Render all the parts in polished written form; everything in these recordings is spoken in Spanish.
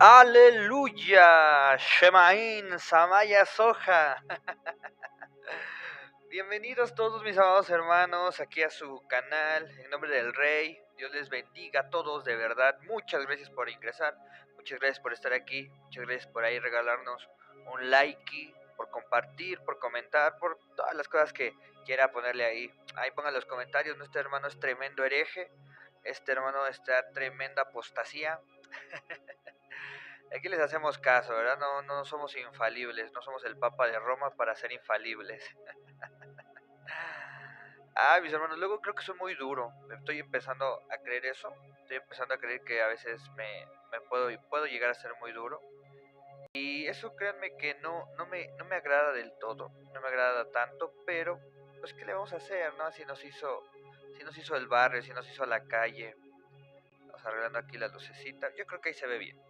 Aleluya, Shemaín, Samaya Soja. Bienvenidos todos mis amados hermanos aquí a su canal, en nombre del Rey. Dios les bendiga a todos de verdad. Muchas gracias por ingresar, muchas gracias por estar aquí, muchas gracias por ahí regalarnos un like, por compartir, por comentar, por todas las cosas que quiera ponerle ahí. Ahí pongan los comentarios, ¿no? Este hermano es tremendo hereje, este hermano está tremenda apostasía. Aquí les hacemos caso, ¿verdad? No somos infalibles, no somos el Papa de Roma para ser infalibles. Mis hermanos, luego creo que soy muy duro. Estoy empezando a creer eso. Estoy empezando a creer que a veces me puedo llegar a ser muy duro. Y eso créanme que no me agrada del todo. No me agrada tanto, pero pues ¿qué le vamos a hacer, no? Si nos hizo el barrio, si nos hizo la calle. Vamos arreglando aquí la lucecita. Yo creo que ahí se ve bien.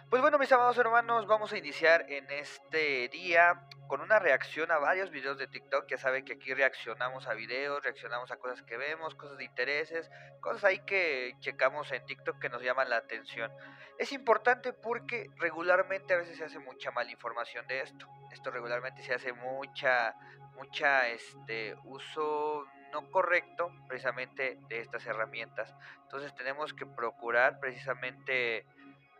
Pues bueno, mis amados hermanos, vamos a iniciar en este día con una reacción a varios videos de TikTok. Ya saben que aquí reaccionamos a videos, reaccionamos a cosas que vemos, cosas de intereses, cosas ahí que checamos en TikTok que nos llaman la atención. Es importante porque regularmente a veces se hace mucha mala información de esto. Esto regularmente se hace mucha uso no correcto precisamente de estas herramientas. Entonces tenemos que procurar precisamente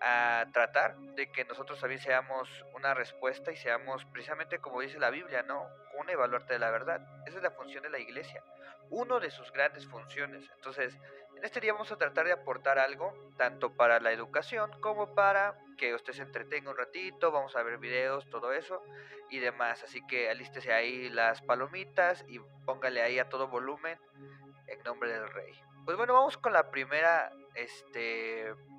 a tratar de que nosotros también seamos una respuesta y seamos precisamente como dice la Biblia, ¿no? Un evaluarte de la verdad. Esa es la función de la iglesia, uno de sus grandes funciones. Entonces, en este día vamos a tratar de aportar algo, tanto para la educación como para que usted se entretenga un ratito, vamos a ver videos, todo eso y demás. Así que alístese ahí las palomitas y póngale ahí a todo volumen en nombre del Rey. Pues bueno, vamos con la primera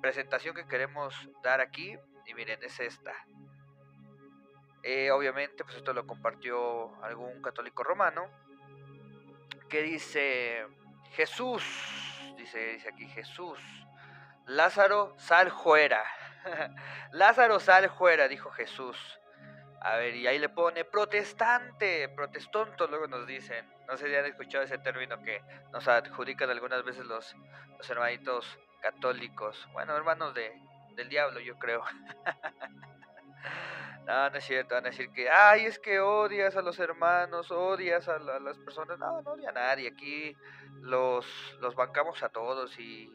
presentación que queremos dar aquí. Y miren, es esta. Obviamente, pues esto lo compartió algún católico romano. Que dice, Jesús, dice aquí Jesús, Lázaro, sal fuera. Lázaro, sal fuera, dijo Jesús. A ver, y ahí le pone protestante, protestonto, luego nos dicen. No sé si han escuchado ese término que nos adjudican algunas veces los hermanitos católicos. Bueno, hermanos del diablo, yo creo. No es cierto, van a decir que, ay, es que odias a los hermanos, odias a las personas. No odia a nadie. Aquí los bancamos a todos y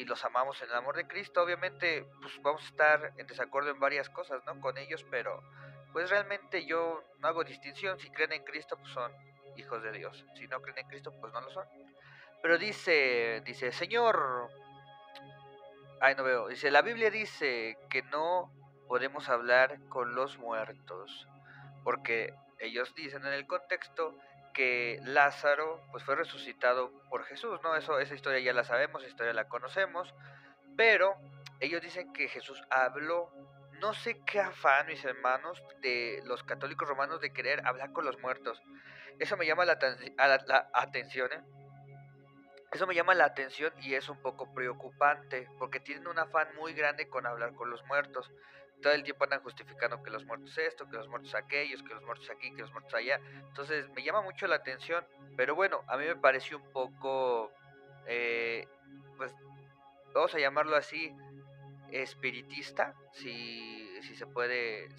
los amamos en el amor de Cristo. Obviamente, pues vamos a estar en desacuerdo en varias cosas, ¿no? Con ellos, pero pues realmente yo no hago distinción. Si creen en Cristo, pues son hijos de Dios. Si no creen en Cristo, pues no lo son. Pero dice, Señor, ay, no veo, dice, la Biblia dice que no podemos hablar con los muertos, porque ellos dicen en el contexto que Lázaro pues fue resucitado por Jesús, ¿no? Esa historia ya la sabemos, esa historia la conocemos, pero ellos dicen que Jesús habló. No sé qué afán, mis hermanos, de los católicos romanos de querer hablar con los muertos. Eso me llama la atención, ¿eh? Eso me llama la atención y es un poco preocupante, porque tienen un afán muy grande con hablar con los muertos. Todo el tiempo andan justificando que los muertos esto, que los muertos aquellos, que los muertos aquí, que los muertos allá. Entonces me llama mucho la atención, pero bueno, a mí me pareció un poco, pues vamos a llamarlo así, espiritista, si se puede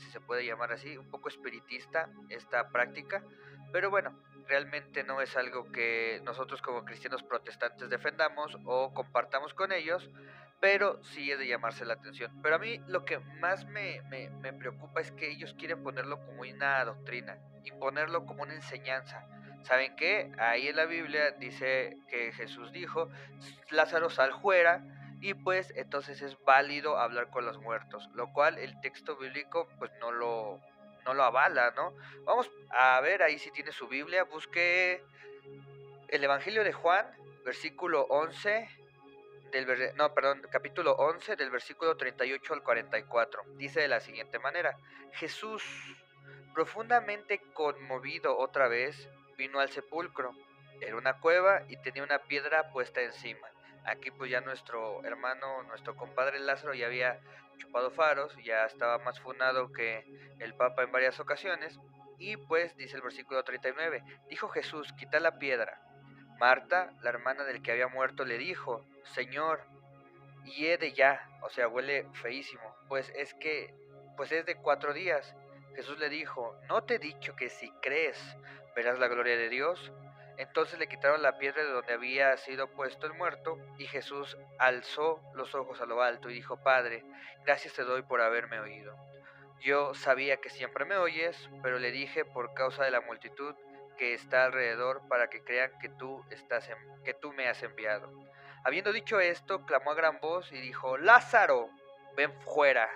llamar así, un poco espiritista esta práctica, pero bueno, realmente no es algo que nosotros como cristianos protestantes defendamos o compartamos con ellos, pero sí es de llamarse la atención. Pero a mí lo que más me preocupa es que ellos quieren ponerlo como una doctrina, imponerlo como una enseñanza. ¿Saben qué? Ahí en la Biblia dice que Jesús dijo, Lázaro, sal fuera, y pues entonces es válido hablar con los muertos, lo cual el texto bíblico pues no lo avala, ¿no? Vamos a ver ahí si tiene su Biblia, busque el Evangelio de Juan, versículo 11, capítulo 11 del versículo 38 al 44. Dice de la siguiente manera, Jesús, profundamente conmovido otra vez, vino al sepulcro. Era una cueva y tenía una piedra puesta encima. Aquí pues ya nuestro hermano, nuestro compadre Lázaro ya había chupado faros, ya estaba más funado que el Papa en varias ocasiones. Y pues dice el versículo 39, dijo Jesús, quita la piedra. Marta, la hermana del que había muerto, le dijo, Señor, y hiede ya, o sea, huele feísimo, pues es de 4 días. Jesús le dijo, ¿no te he dicho que si crees verás la gloria de Dios? Entonces le quitaron la piedra de donde había sido puesto el muerto, y Jesús alzó los ojos a lo alto y dijo, Padre, gracias te doy por haberme oído. Yo sabía que siempre me oyes, pero le dije por causa de la multitud que está alrededor para que crean que que tú me has enviado. Habiendo dicho esto, clamó a gran voz y dijo, Lázaro, ven fuera.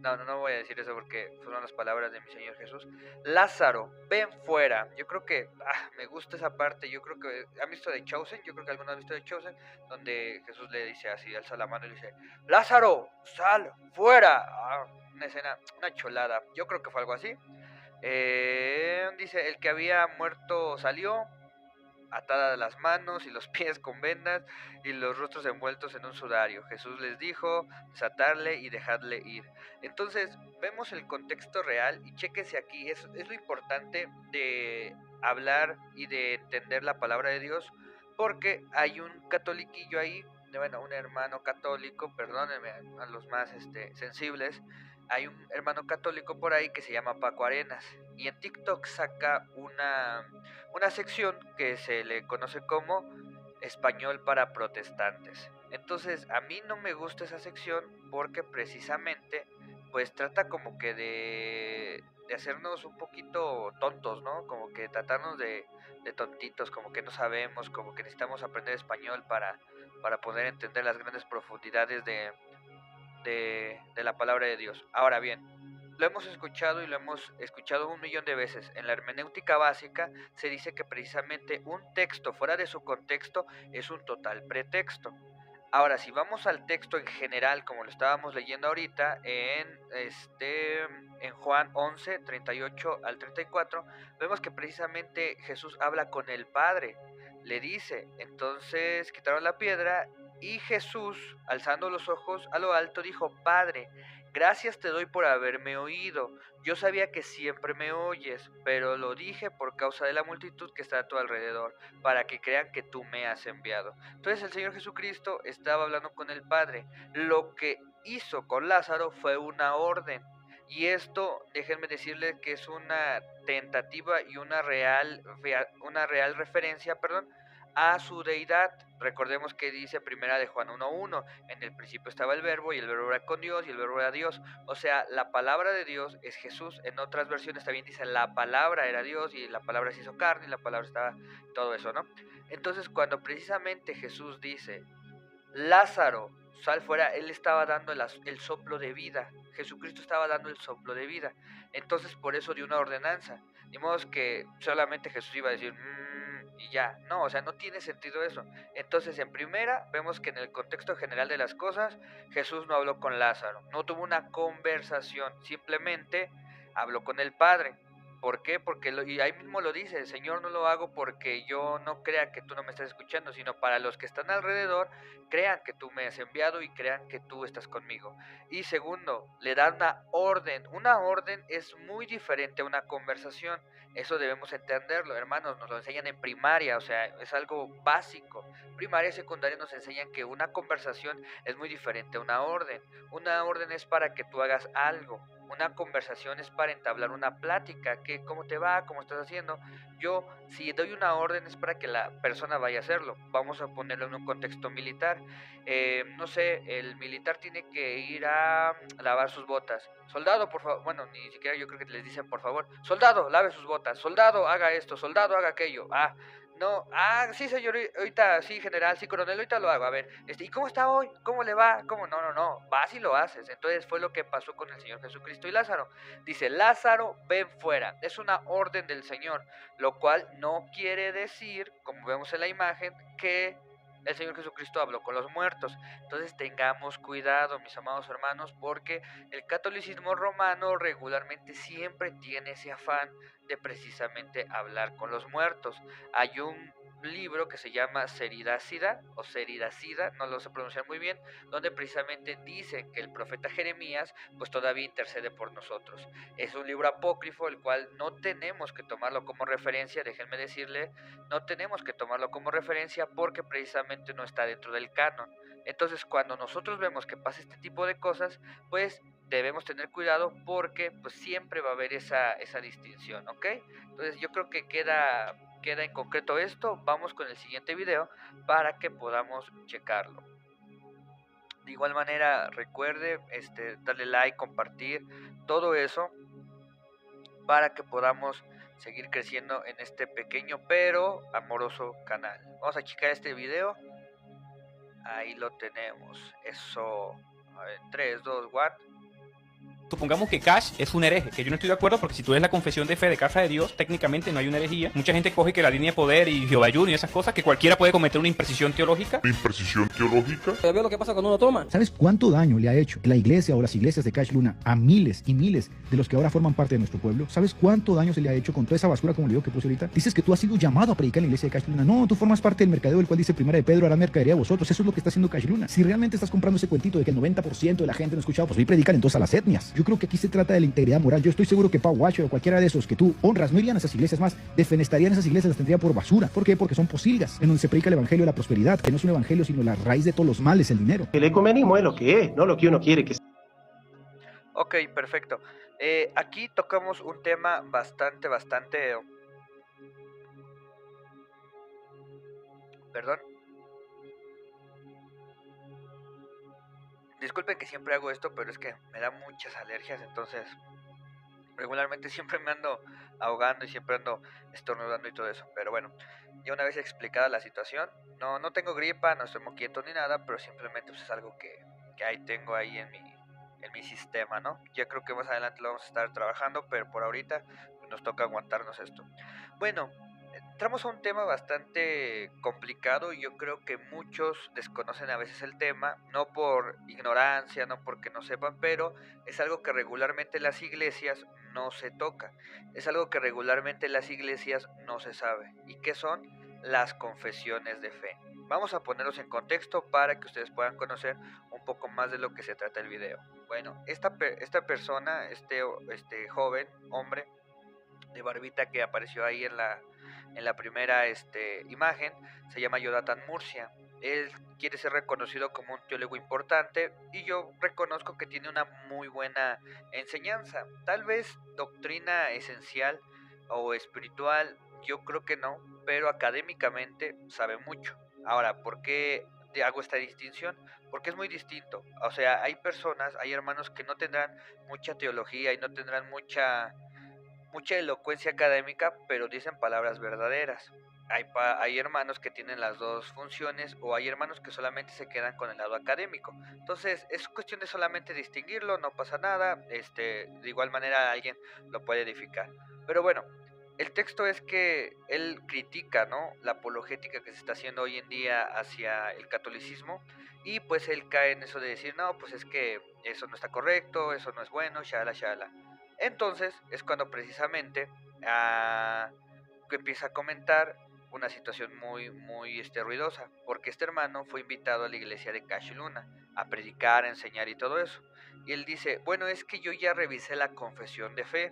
No voy a decir eso porque fueron las palabras de mi Señor Jesús. Lázaro, ven fuera. Yo creo que me gusta esa parte. Yo creo que han visto de Chosen. Yo creo que algunos han visto de Chosen, donde Jesús le dice así, alza la mano y le dice, Lázaro, sal fuera. Una escena, una cholada. Yo creo que fue algo así. Dice, el que había muerto salió, atadas las manos y los pies con vendas y los rostros envueltos en un sudario. Jesús les dijo, desatarle y dejadle ir. Entonces, vemos el contexto real y chéquense aquí, es lo importante de hablar y de entender la palabra de Dios, porque hay un catoliquillo ahí, bueno, un hermano católico, perdónenme a los más sensibles, hay un hermano católico por ahí que se llama Paco Arenas y en TikTok saca una sección que se le conoce como Español para Protestantes. Entonces, a mí no me gusta esa sección porque precisamente pues trata como que de hacernos un poquito tontos, ¿no? Como que tratarnos de tontitos, como que no sabemos, como que necesitamos aprender español para poder entender las grandes profundidades de la palabra de Dios. Ahora bien, lo hemos escuchado y lo hemos escuchado 1 millón de veces. En la hermenéutica básica se dice que precisamente un texto fuera de su contexto es un total pretexto. Ahora, si vamos al texto en general, como lo estábamos leyendo ahorita, en Juan 11, 38 al 34, vemos que precisamente Jesús habla con el Padre. Le dice, entonces quitaron la piedra y Jesús, alzando los ojos a lo alto, dijo, Padre, gracias te doy por haberme oído. Yo sabía que siempre me oyes, pero lo dije por causa de la multitud que está a tu alrededor, para que crean que tú me has enviado. Entonces el Señor Jesucristo estaba hablando con el Padre. Lo que hizo con Lázaro fue una orden. Y esto, déjenme decirles que es una tentativa y una real referencia, a su deidad. Recordemos que dice primera de Juan 1:1, en el principio estaba el verbo y el verbo era con Dios y el verbo era Dios. O sea, la palabra de Dios es Jesús. En otras versiones también dice la palabra era Dios y la palabra se hizo carne y la palabra estaba, todo eso, ¿no? Entonces, cuando precisamente Jesús dice, Lázaro, sal fuera, él estaba dando el soplo de vida. Jesucristo estaba dando el soplo de vida. Entonces, por eso dio una ordenanza. De modo que solamente Jesús iba a decir, y ya. No, o sea, no tiene sentido eso. Entonces, en primera, vemos que en el contexto general de las cosas, Jesús no habló con Lázaro. No tuvo una conversación. Simplemente habló con el Padre. ¿Por qué? Porque y ahí mismo lo dice, Señor, no lo hago porque yo no crea que tú no me estás escuchando, sino para los que están alrededor crean que tú me has enviado y crean que tú estás conmigo. Y segundo, le da una orden. Una orden es muy diferente a una conversación. Eso debemos entenderlo, hermanos, nos lo enseñan en primaria, o sea, es algo básico. Primaria y secundaria nos enseñan que una conversación es muy diferente a una orden. Una orden es para que tú hagas algo. Una conversación es para entablar una plática, que cómo te va, cómo estás haciendo. Yo, si doy una orden es para que la persona vaya a hacerlo. Vamos a ponerlo en un contexto militar. No sé, el militar tiene que ir a lavar sus botas. Soldado, por favor, bueno, ni siquiera yo creo que les dicen por favor. Soldado, lave sus botas. Soldado, haga esto. Soldado, haga aquello. No, sí señor, ahorita, sí general, sí coronel, ahorita lo hago, a ver, ¿y cómo está hoy? ¿Cómo le va? ¿Cómo? No, vas y lo haces. Entonces fue lo que pasó con el Señor Jesucristo y Lázaro. Dice, Lázaro, ven fuera. Es una orden del Señor, lo cual no quiere decir, como vemos en la imagen, que el Señor Jesucristo habló con los muertos. Entonces tengamos cuidado, mis amados hermanos, porque el catolicismo romano regularmente siempre tiene ese afán de precisamente hablar con los muertos. Hay un libro que se llama Seridácida o Seridacida, no lo sé pronunciar muy bien, donde precisamente dice que el profeta Jeremías pues todavía intercede por nosotros. Es un libro apócrifo el cual no tenemos que tomarlo como referencia, déjenme decirle, no tenemos que tomarlo como referencia porque precisamente no está dentro del canon. Entonces, cuando nosotros vemos que pasa este tipo de cosas, pues debemos tener cuidado porque pues siempre va a haber esa distinción, ¿ok? Entonces, yo creo que queda en concreto esto. Vamos con el siguiente video para que podamos checarlo. De igual manera, recuerde darle like, compartir, todo eso para que podamos seguir creciendo en este pequeño pero amoroso canal. Vamos a checar este video. Ahí lo tenemos. Eso. A ver, 3, 2, 1. Supongamos que Cash es un hereje, que yo no estoy de acuerdo porque si tú ves la confesión de fe de casa de Dios, técnicamente no hay una herejía. Mucha gente coge que la línea de poder y Jehová Junior y esas cosas, que cualquiera puede cometer una imprecisión teológica. Imprecisión teológica. Ya veo lo que pasa cuando uno toma. ¿Sabes cuánto daño le ha hecho la iglesia o las iglesias de Cash Luna a miles y miles de los que ahora forman parte de nuestro pueblo? ¿Sabes cuánto daño se le ha hecho con toda esa basura como le digo que puse ahorita? Dices que tú has sido llamado a predicar en la iglesia de Cash Luna. No, tú formas parte del mercadeo del cual dice Primera de Pedro, hará mercadería a vosotros. Eso es lo que está haciendo Cash Luna. Si realmente estás comprando ese cuentito de que el 90% de la gente no ha escuchado, pues voy a predicar entonces a las etnias. Yo creo que aquí se trata de la integridad moral. Yo estoy seguro que Pau Washer o cualquiera de esos que tú honras no irían a esas iglesias más, defenestarían esas iglesias, las tendría por basura. ¿Por qué? Porque son posilgas, en donde se predica el evangelio de la prosperidad, que no es un evangelio sino la raíz de todos los males, el dinero. El ecumenismo es lo que es, no lo que uno quiere que sea. Ok, perfecto. Aquí tocamos un tema bastante... Perdón. Disculpen que siempre hago esto, pero es que me da muchas alergias, entonces regularmente siempre me ando ahogando y siempre ando estornudando y todo eso. Pero bueno, ya una vez explicada la situación, no tengo gripa, no estoy moquieto ni nada, pero simplemente pues, es algo que ahí tengo ahí en mi sistema, ¿no? Ya creo que más adelante lo vamos a estar trabajando, pero por ahorita pues, nos toca aguantarnos esto. Bueno, entramos a un tema bastante complicado y yo creo que muchos desconocen a veces el tema, no por ignorancia, no porque no sepan, pero es algo que regularmente en las iglesias no se toca, es algo que regularmente en las iglesias no se sabe. ¿Y qué son? Las confesiones de fe. Vamos a ponerlos en contexto para que ustedes puedan conocer un poco más de lo que se trata el video. Bueno, esta persona, este joven, hombre, de barbita que apareció ahí en la primera imagen, se llama Jonathan Murcia. Él quiere ser reconocido como un teólogo importante y yo reconozco que tiene una muy buena enseñanza. Tal vez doctrina esencial o espiritual, yo creo que no, pero académicamente sabe mucho. Ahora, ¿por qué te hago esta distinción? Porque es muy distinto. O sea, hay personas, hay hermanos que no tendrán mucha teología y no tendrán mucha elocuencia académica, pero dicen palabras verdaderas. Hay hermanos que tienen las dos funciones o hay hermanos que solamente se quedan con el lado académico. Entonces es cuestión de solamente distinguirlo, no pasa nada, de igual manera alguien lo puede edificar. Pero bueno, el texto es que él critica, ¿no?, la apologética que se está haciendo hoy en día hacia el catolicismo y pues él cae en eso de decir, no, pues es que eso no está correcto, eso no es bueno, shala, shala. Entonces es cuando precisamente que empieza a comentar una situación muy ruidosa, porque este hermano fue invitado a la iglesia de Cash Luna a predicar, a enseñar y todo eso. Y él dice, bueno, es que yo ya revisé la confesión de fe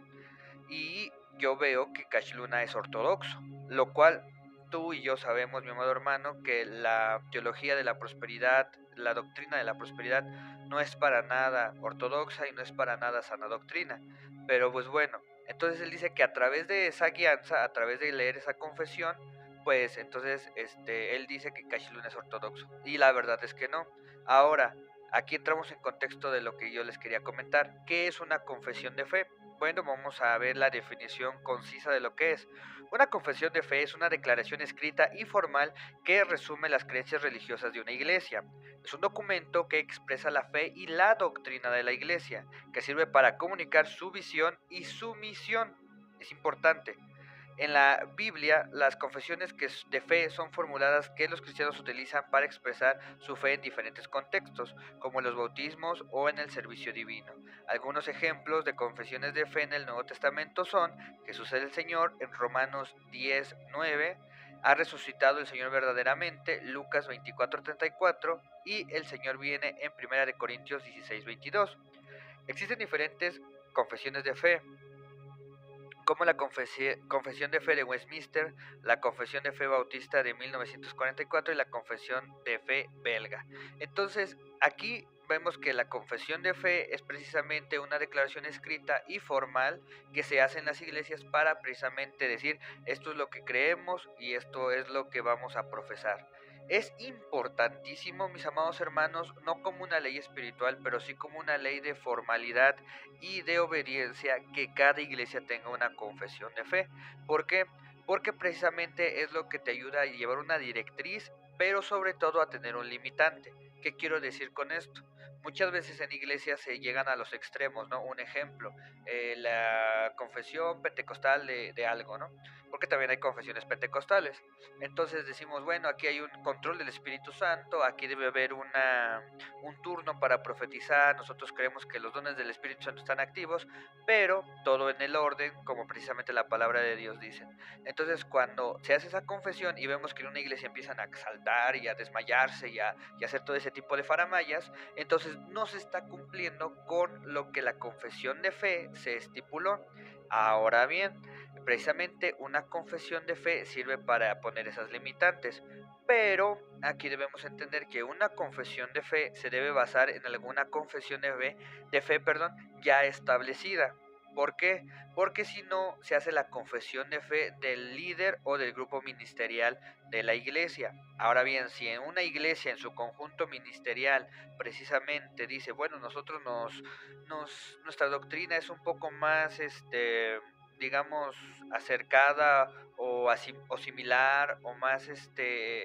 y yo veo que Cash Luna es ortodoxo, lo cual tú y yo sabemos, mi amado hermano, que la teología de la prosperidad, la doctrina de la prosperidad no es para nada ortodoxa y no es para nada sana doctrina. Pero pues bueno, entonces él dice que a través de esa guianza, a través de leer esa confesión, pues entonces él dice que Cash Luna es ortodoxo. Y la verdad es que no. Ahora, aquí entramos en contexto de lo que yo les quería comentar. ¿Qué es una confesión de fe? Bueno, vamos a ver la definición concisa de lo que es. Una confesión de fe es una declaración escrita y formal que resume las creencias religiosas de una iglesia. Es un documento que expresa la fe y la doctrina de la iglesia, que sirve para comunicar su visión y su misión. Es importante. En la Biblia, las confesiones de fe son formuladas que los cristianos utilizan para expresar su fe en diferentes contextos, como en los bautismos o en el servicio divino. Algunos ejemplos de confesiones de fe en el Nuevo Testamento son: Jesús es el Señor en Romanos 10:9, ha resucitado el Señor verdaderamente, Lucas 24:34, y el Señor viene en 1 Corintios 16:22. Existen diferentes confesiones de fe. como la Confesión de Fe de Westminster, la Confesión de Fe Bautista de 1944 y la Confesión de Fe belga. Entonces, aquí vemos que la Confesión de Fe es precisamente una declaración escrita y formal que se hace en las iglesias para precisamente decir esto es lo que creemos y esto es lo que vamos a profesar. Es importantísimo, mis amados hermanos, no como una ley espiritual, pero sí como una ley de formalidad y de obediencia, que cada iglesia tenga una confesión de fe. ¿Por qué? Porque precisamente es lo que te ayuda a llevar una directriz, pero sobre todo a tener un limitante. ¿Qué quiero decir con esto? Muchas veces en iglesias se llegan a los extremos, ¿no? Un ejemplo, la confesión pentecostal de algo, ¿no? Porque también hay confesiones pentecostales. Entonces decimos, bueno, aquí hay un control del Espíritu Santo, aquí debe haber un turno para profetizar, nosotros creemos que los dones del Espíritu Santo están activos, pero todo en el orden, como precisamente la palabra de Dios dice. Entonces cuando se hace esa confesión y vemos que en una iglesia empiezan a saltar y a desmayarse y a hacer todo ese tipo de faramayas, entonces no se está cumpliendo con lo que la confesión de fe se estipuló. Ahora bien, precisamente una confesión de fe sirve para poner esas limitantes, pero aquí debemos entender que una confesión de fe se debe basar en alguna confesión de fe, ya establecida. ¿Por qué? Porque si no, se hace la confesión de fe del líder o del grupo ministerial de la iglesia. Ahora bien, si en una iglesia en su conjunto ministerial precisamente dice, bueno, nuestra doctrina es un poco más, digamos, acercada o similar o más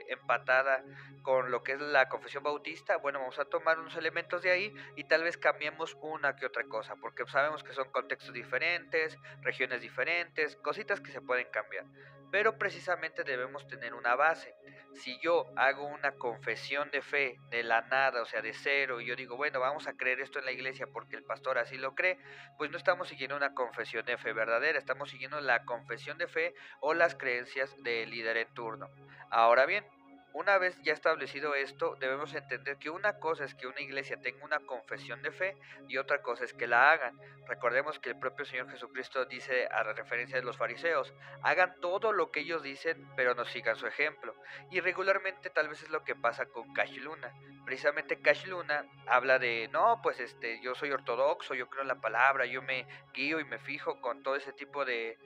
empatada con lo que es la confesión bautista, bueno, vamos a tomar unos elementos de ahí y tal vez cambiemos una que otra cosa, porque sabemos que son contextos diferentes, regiones diferentes, cositas que se pueden cambiar, pero precisamente debemos tener una base. Si yo hago una confesión de fe de la nada, o sea, de cero, y yo digo, bueno, vamos a creer esto en la iglesia porque el pastor así lo cree, pues no estamos siguiendo una confesión de fe verdadera, estamos siguiendo la confesión de fe o las creencias del líder en turno. Ahora bien, una vez ya establecido esto, debemos entender que una cosa es que una iglesia tenga una confesión de fe y otra cosa es que la hagan. Recordemos que el propio Señor Jesucristo dice a la referencia de los fariseos, hagan todo lo que ellos dicen, pero no sigan su ejemplo. Y regularmente tal vez es lo que pasa con Cash Luna. Precisamente Cash Luna habla de, no, pues yo soy ortodoxo, yo creo en la palabra, yo me guío y me fijo con todo ese tipo de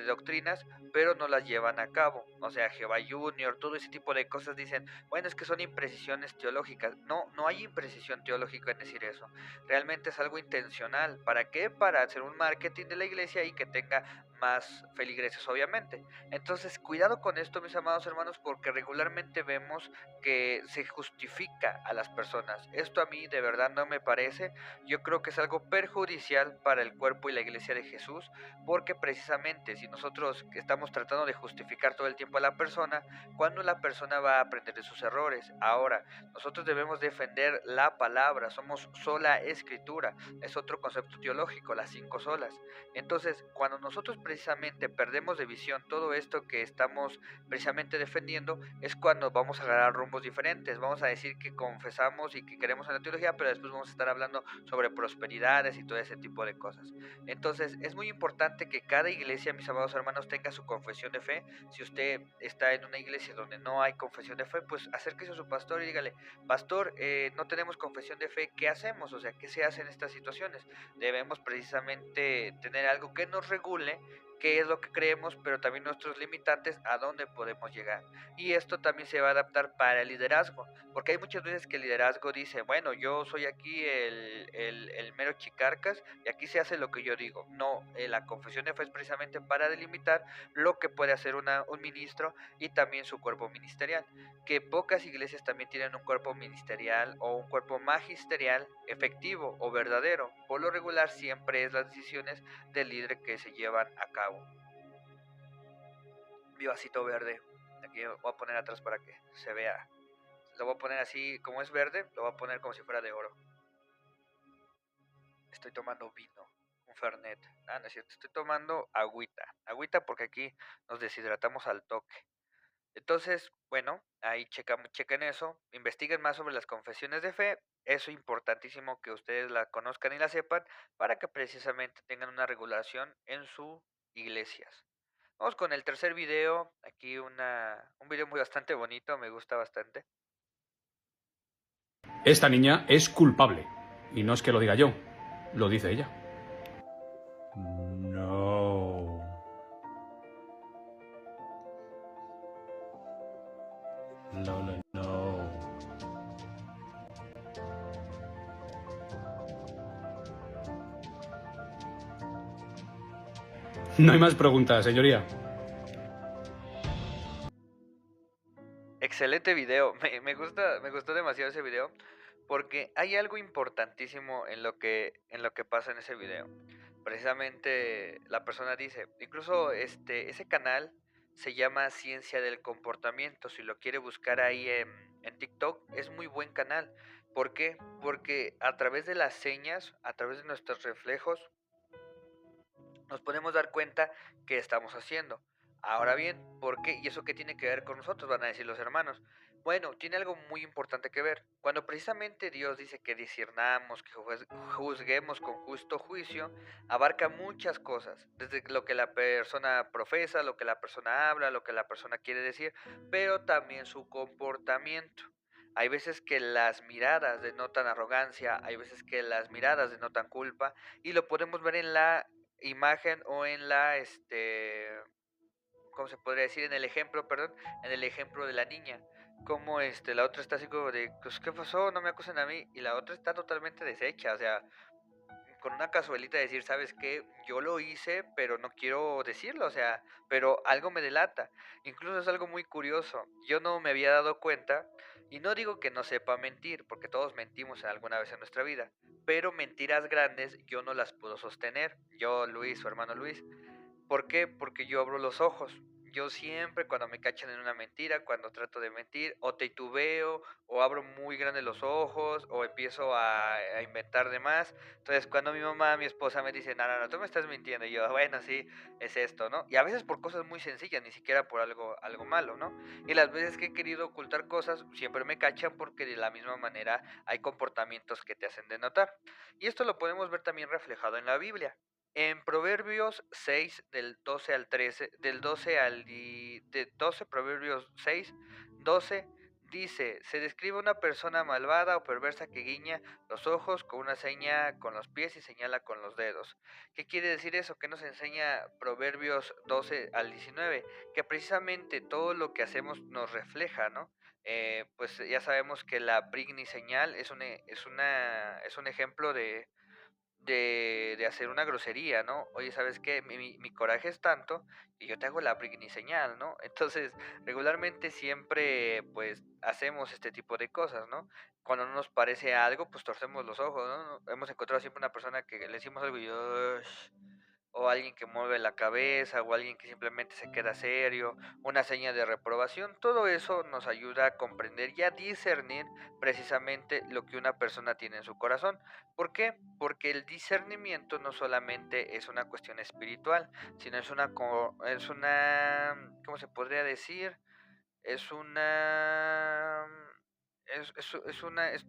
doctrinas, pero no las llevan a cabo. O sea, Jehová Junior, todo ese tipo de cosas dicen, bueno, es que son imprecisiones teológicas. No, no hay imprecisión teológica en decir eso. Realmente es algo intencional. ¿Para qué? Para hacer un marketing de la iglesia y que tenga más feligreses, obviamente. Entonces, cuidado con esto, mis amados hermanos, porque regularmente vemos que se justifica a las personas. Esto a mí de verdad no me parece. Yo creo que es algo perjudicial para el cuerpo y la iglesia de Jesús, porque precisamente si nosotros estamos tratando de justificar todo el tiempo a la persona, ¿cuándo la persona va a aprender de sus errores? Ahora, nosotros debemos defender la palabra, somos sola escritura, es otro concepto teológico, las 5 solas. Entonces, cuando nosotros precisamente perdemos de visión todo esto que estamos precisamente defendiendo, es cuando vamos a agarrar rumbos diferentes. Vamos a decir que confesamos y que queremos en la teología, pero después vamos a estar hablando sobre prosperidades y todo ese tipo de cosas. Entonces, es muy importante que cada iglesia, mis amados hermanos, tenga su confesión de fe. Si usted está en una iglesia donde no hay confesión de fe, pues acérquese a su pastor y dígale, pastor, no tenemos confesión de fe, ¿qué hacemos? O sea, ¿qué se hace en estas situaciones? Debemos precisamente tener algo que nos regule qué es lo que creemos, pero también nuestros limitantes a dónde podemos llegar. Y esto también se va a adaptar para el liderazgo, porque hay muchas veces que el liderazgo dice, bueno, yo soy aquí el mero chicarcas y aquí se hace lo que yo digo. No, la confesión de fe es precisamente para delimitar lo que puede hacer un ministro y también su cuerpo ministerial, que pocas iglesias también tienen un cuerpo ministerial o un cuerpo magisterial efectivo o verdadero. Por lo regular siempre es las decisiones del líder que se llevan a cabo. Mi vasito verde, aquí lo voy a poner atrás para que se vea. Lo voy a poner así, como es verde, lo voy a poner como si fuera de oro. Estoy tomando vino, un Fernet. Ah, no es cierto, estoy tomando agüita porque aquí nos deshidratamos al toque. Entonces, bueno, ahí chequen eso, investiguen más sobre las confesiones de fe, eso es importantísimo que ustedes la conozcan y la sepan para que precisamente tengan una regulación en su iglesias. Vamos con el tercer video. Aquí un video muy bastante bonito, me gusta bastante. Esta niña es culpable. Y no es que lo diga yo, lo dice ella. No. No, no, no. No hay más preguntas, señoría. Excelente video, me gustó demasiado ese video porque hay algo importantísimo en lo que pasa en ese video. Precisamente la persona dice, incluso ese canal se llama Ciencia del Comportamiento. Si lo quiere buscar ahí en TikTok, es muy buen canal. ¿Por qué? Porque a través de las señas, a través de nuestros reflejos, nos podemos dar cuenta qué estamos haciendo. Ahora bien, ¿por qué? ¿Y eso qué tiene que ver con nosotros? Van a decir los hermanos. Bueno, tiene algo muy importante que ver. Cuando precisamente Dios dice que discernamos, que juzguemos con justo juicio, abarca muchas cosas, desde lo que la persona profesa, lo que la persona habla, lo que la persona quiere decir, pero también su comportamiento. Hay veces que las miradas denotan arrogancia, hay veces que las miradas denotan culpa, y lo podemos ver en la imagen o en la ¿cómo se podría decir? En el ejemplo, perdón, en el ejemplo de la niña. Como la otra está así como de, pues, ¿qué pasó? No me acusen a mí. Y la otra está totalmente deshecha, o sea, con una casualita decir, ¿sabes qué? Yo lo hice, pero no quiero decirlo, o sea, pero algo me delata. Incluso es algo muy curioso. Yo no me había dado cuenta, y no digo que no sepa mentir, porque todos mentimos alguna vez en nuestra vida, pero mentiras grandes yo no las puedo sostener. Yo, Luis, su hermano Luis. ¿Por qué? Porque yo abro los ojos. Yo siempre cuando me cachan en una mentira, cuando trato de mentir, o titubeo, o abro muy grande los ojos, o empiezo a inventar de más. Entonces cuando mi mamá, mi esposa me dice, no, no, no, tú me estás mintiendo, y yo, bueno, sí, es esto, ¿no? Y a veces por cosas muy sencillas, ni siquiera por algo malo, ¿no? Y las veces que he querido ocultar cosas, siempre me cachan porque de la misma manera hay comportamientos que te hacen denotar. Y esto lo podemos ver también reflejado en la Biblia. En Proverbios 6, del 12 al 13, del 12 al de 12, Proverbios 6, 12, dice, se describe una persona malvada o perversa que guiña los ojos con una seña con los pies y señala con los dedos. ¿Qué quiere decir eso? ¿Qué nos enseña Proverbios 12 al 19? Que precisamente todo lo que hacemos nos refleja, ¿no? Pues ya sabemos que la brigni-señal es un ejemplo de hacer una grosería, ¿no? Oye, ¿sabes qué? Mi coraje es tanto y yo te hago la señal, ¿no? Entonces, regularmente siempre, pues, hacemos este tipo de cosas, ¿no? Cuando no nos parece algo, pues torcemos los ojos, ¿no? Hemos encontrado siempre una persona que le decimos algo y "Ush", o alguien que mueve la cabeza, o alguien que simplemente se queda serio, una seña de reprobación. Todo eso nos ayuda a comprender y a discernir precisamente lo que una persona tiene en su corazón. ¿Por qué? Porque el discernimiento no solamente es una cuestión espiritual, sino es una, ¿cómo se podría decir? Es una,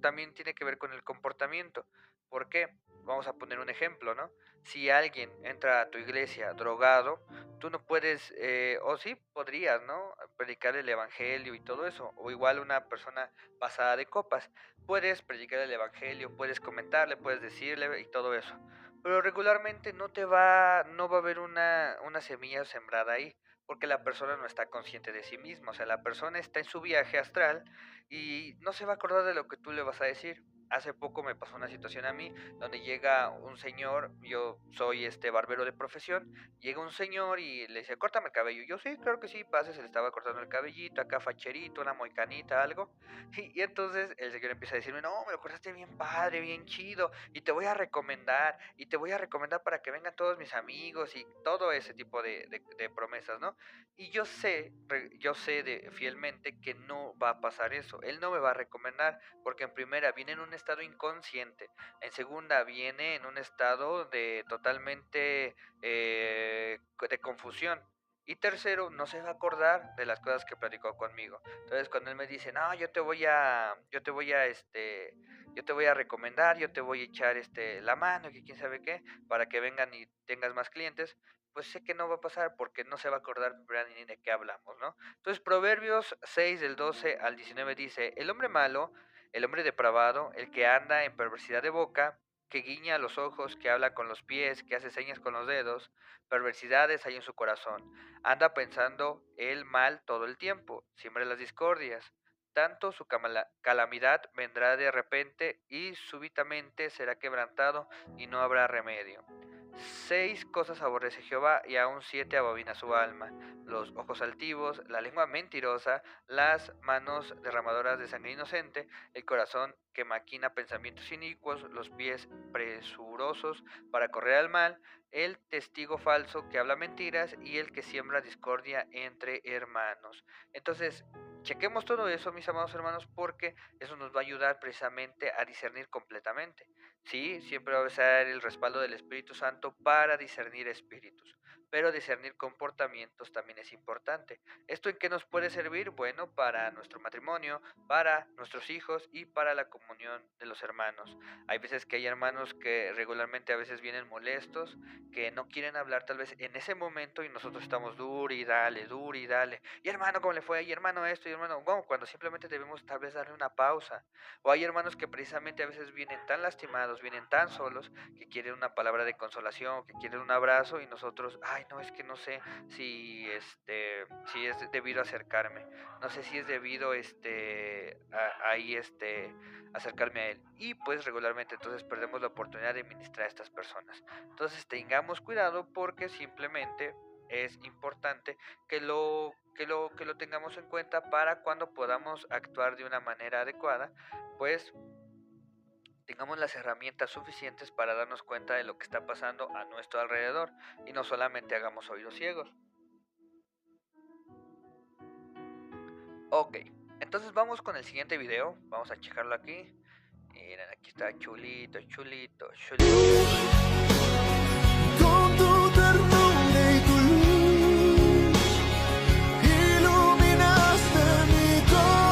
también tiene que ver con el comportamiento. ¿Por qué? Vamos a poner un ejemplo, ¿no? Si alguien entra a tu iglesia drogado, tú no puedes, o sí podrías, ¿no? Predicar el evangelio y todo eso. O igual una persona pasada de copas, puedes predicar el evangelio, puedes comentarle, puedes decirle y todo eso. Pero regularmente no va a haber una semilla sembrada ahí, porque la persona no está consciente de sí misma, o sea, la persona está en su viaje astral y no se va a acordar de lo que tú le vas a decir. Hace poco me pasó una situación a mí donde llega un señor, yo soy barbero de profesión, llega un señor y le dice, córtame el cabello. Yo sí, claro que sí, pase, se le estaba cortando el cabellito, acá facherito, una moicanita, algo. Y entonces el señor empieza a decirme, no, me lo cortaste bien padre, bien chido, y te voy a recomendar, y te voy a recomendar para que vengan todos mis amigos y todo ese tipo de promesas, ¿no? Y yo sé fielmente que no va a pasar eso. Él no me va a recomendar porque en primera viene en un estado inconsciente, en segunda viene en un estado de totalmente de confusión. Y tercero, no se va a acordar de las cosas que platicó conmigo. Entonces, cuando él me dice, no, yo te voy a recomendar, yo te voy a echar la mano, que quién sabe qué, para que vengan y tengas más clientes, pues sé que no va a pasar porque no se va a acordar ni de qué hablamos, ¿no? Entonces Proverbios 6 del 12 al 19 dice, el hombre malo, el hombre depravado, el que anda en perversidad de boca, que guiña los ojos, que habla con los pies, que hace señas con los dedos, perversidades hay en su corazón, anda pensando el mal todo el tiempo, siembra las discordias. Tanto su calamidad vendrá de repente y súbitamente será quebrantado y no habrá remedio. 6 cosas aborrece Jehová y aún 7 abomina su alma: los ojos altivos, la lengua mentirosa, las manos derramadoras de sangre inocente, el corazón que maquina pensamientos inicuos, los pies presurosos para correr al mal, el testigo falso que habla mentiras y el que siembra discordia entre hermanos. Entonces, chequemos todo eso, mis amados hermanos, porque eso nos va a ayudar precisamente a discernir completamente. Sí, siempre va a ser el respaldo del Espíritu Santo para discernir espíritus, pero discernir comportamientos también es importante. ¿Esto en qué nos puede servir? Bueno, para nuestro matrimonio, para nuestros hijos y para la comunión de los hermanos. Hay veces que hay hermanos que regularmente a veces vienen molestos, que no quieren hablar tal vez en ese momento y nosotros estamos duro y dale, duro y dale. Y hermano, ¿cómo le fue? Y hermano esto, y hermano, bueno, cuando simplemente debemos tal vez darle una pausa. O hay hermanos que precisamente a veces vienen tan lastimados, vienen tan solos, que quieren una palabra de consolación, que quieren un abrazo y nosotros, ay, no, es que no sé si es debido acercarme, no sé si es debido acercarme a él. Y pues regularmente entonces perdemos la oportunidad de ministrar a estas personas. Entonces tengamos cuidado porque simplemente es importante que lo tengamos en cuenta para cuando podamos actuar de una manera adecuada, pues tengamos las herramientas suficientes para darnos cuenta de lo que está pasando a nuestro alrededor y no solamente hagamos oídos ciegos. Ok, entonces vamos con el siguiente video, vamos a checarlo aquí. Miren, aquí está chulito, chulito, chulito. Con tu ternura y tu luz, iluminaste mi corazón.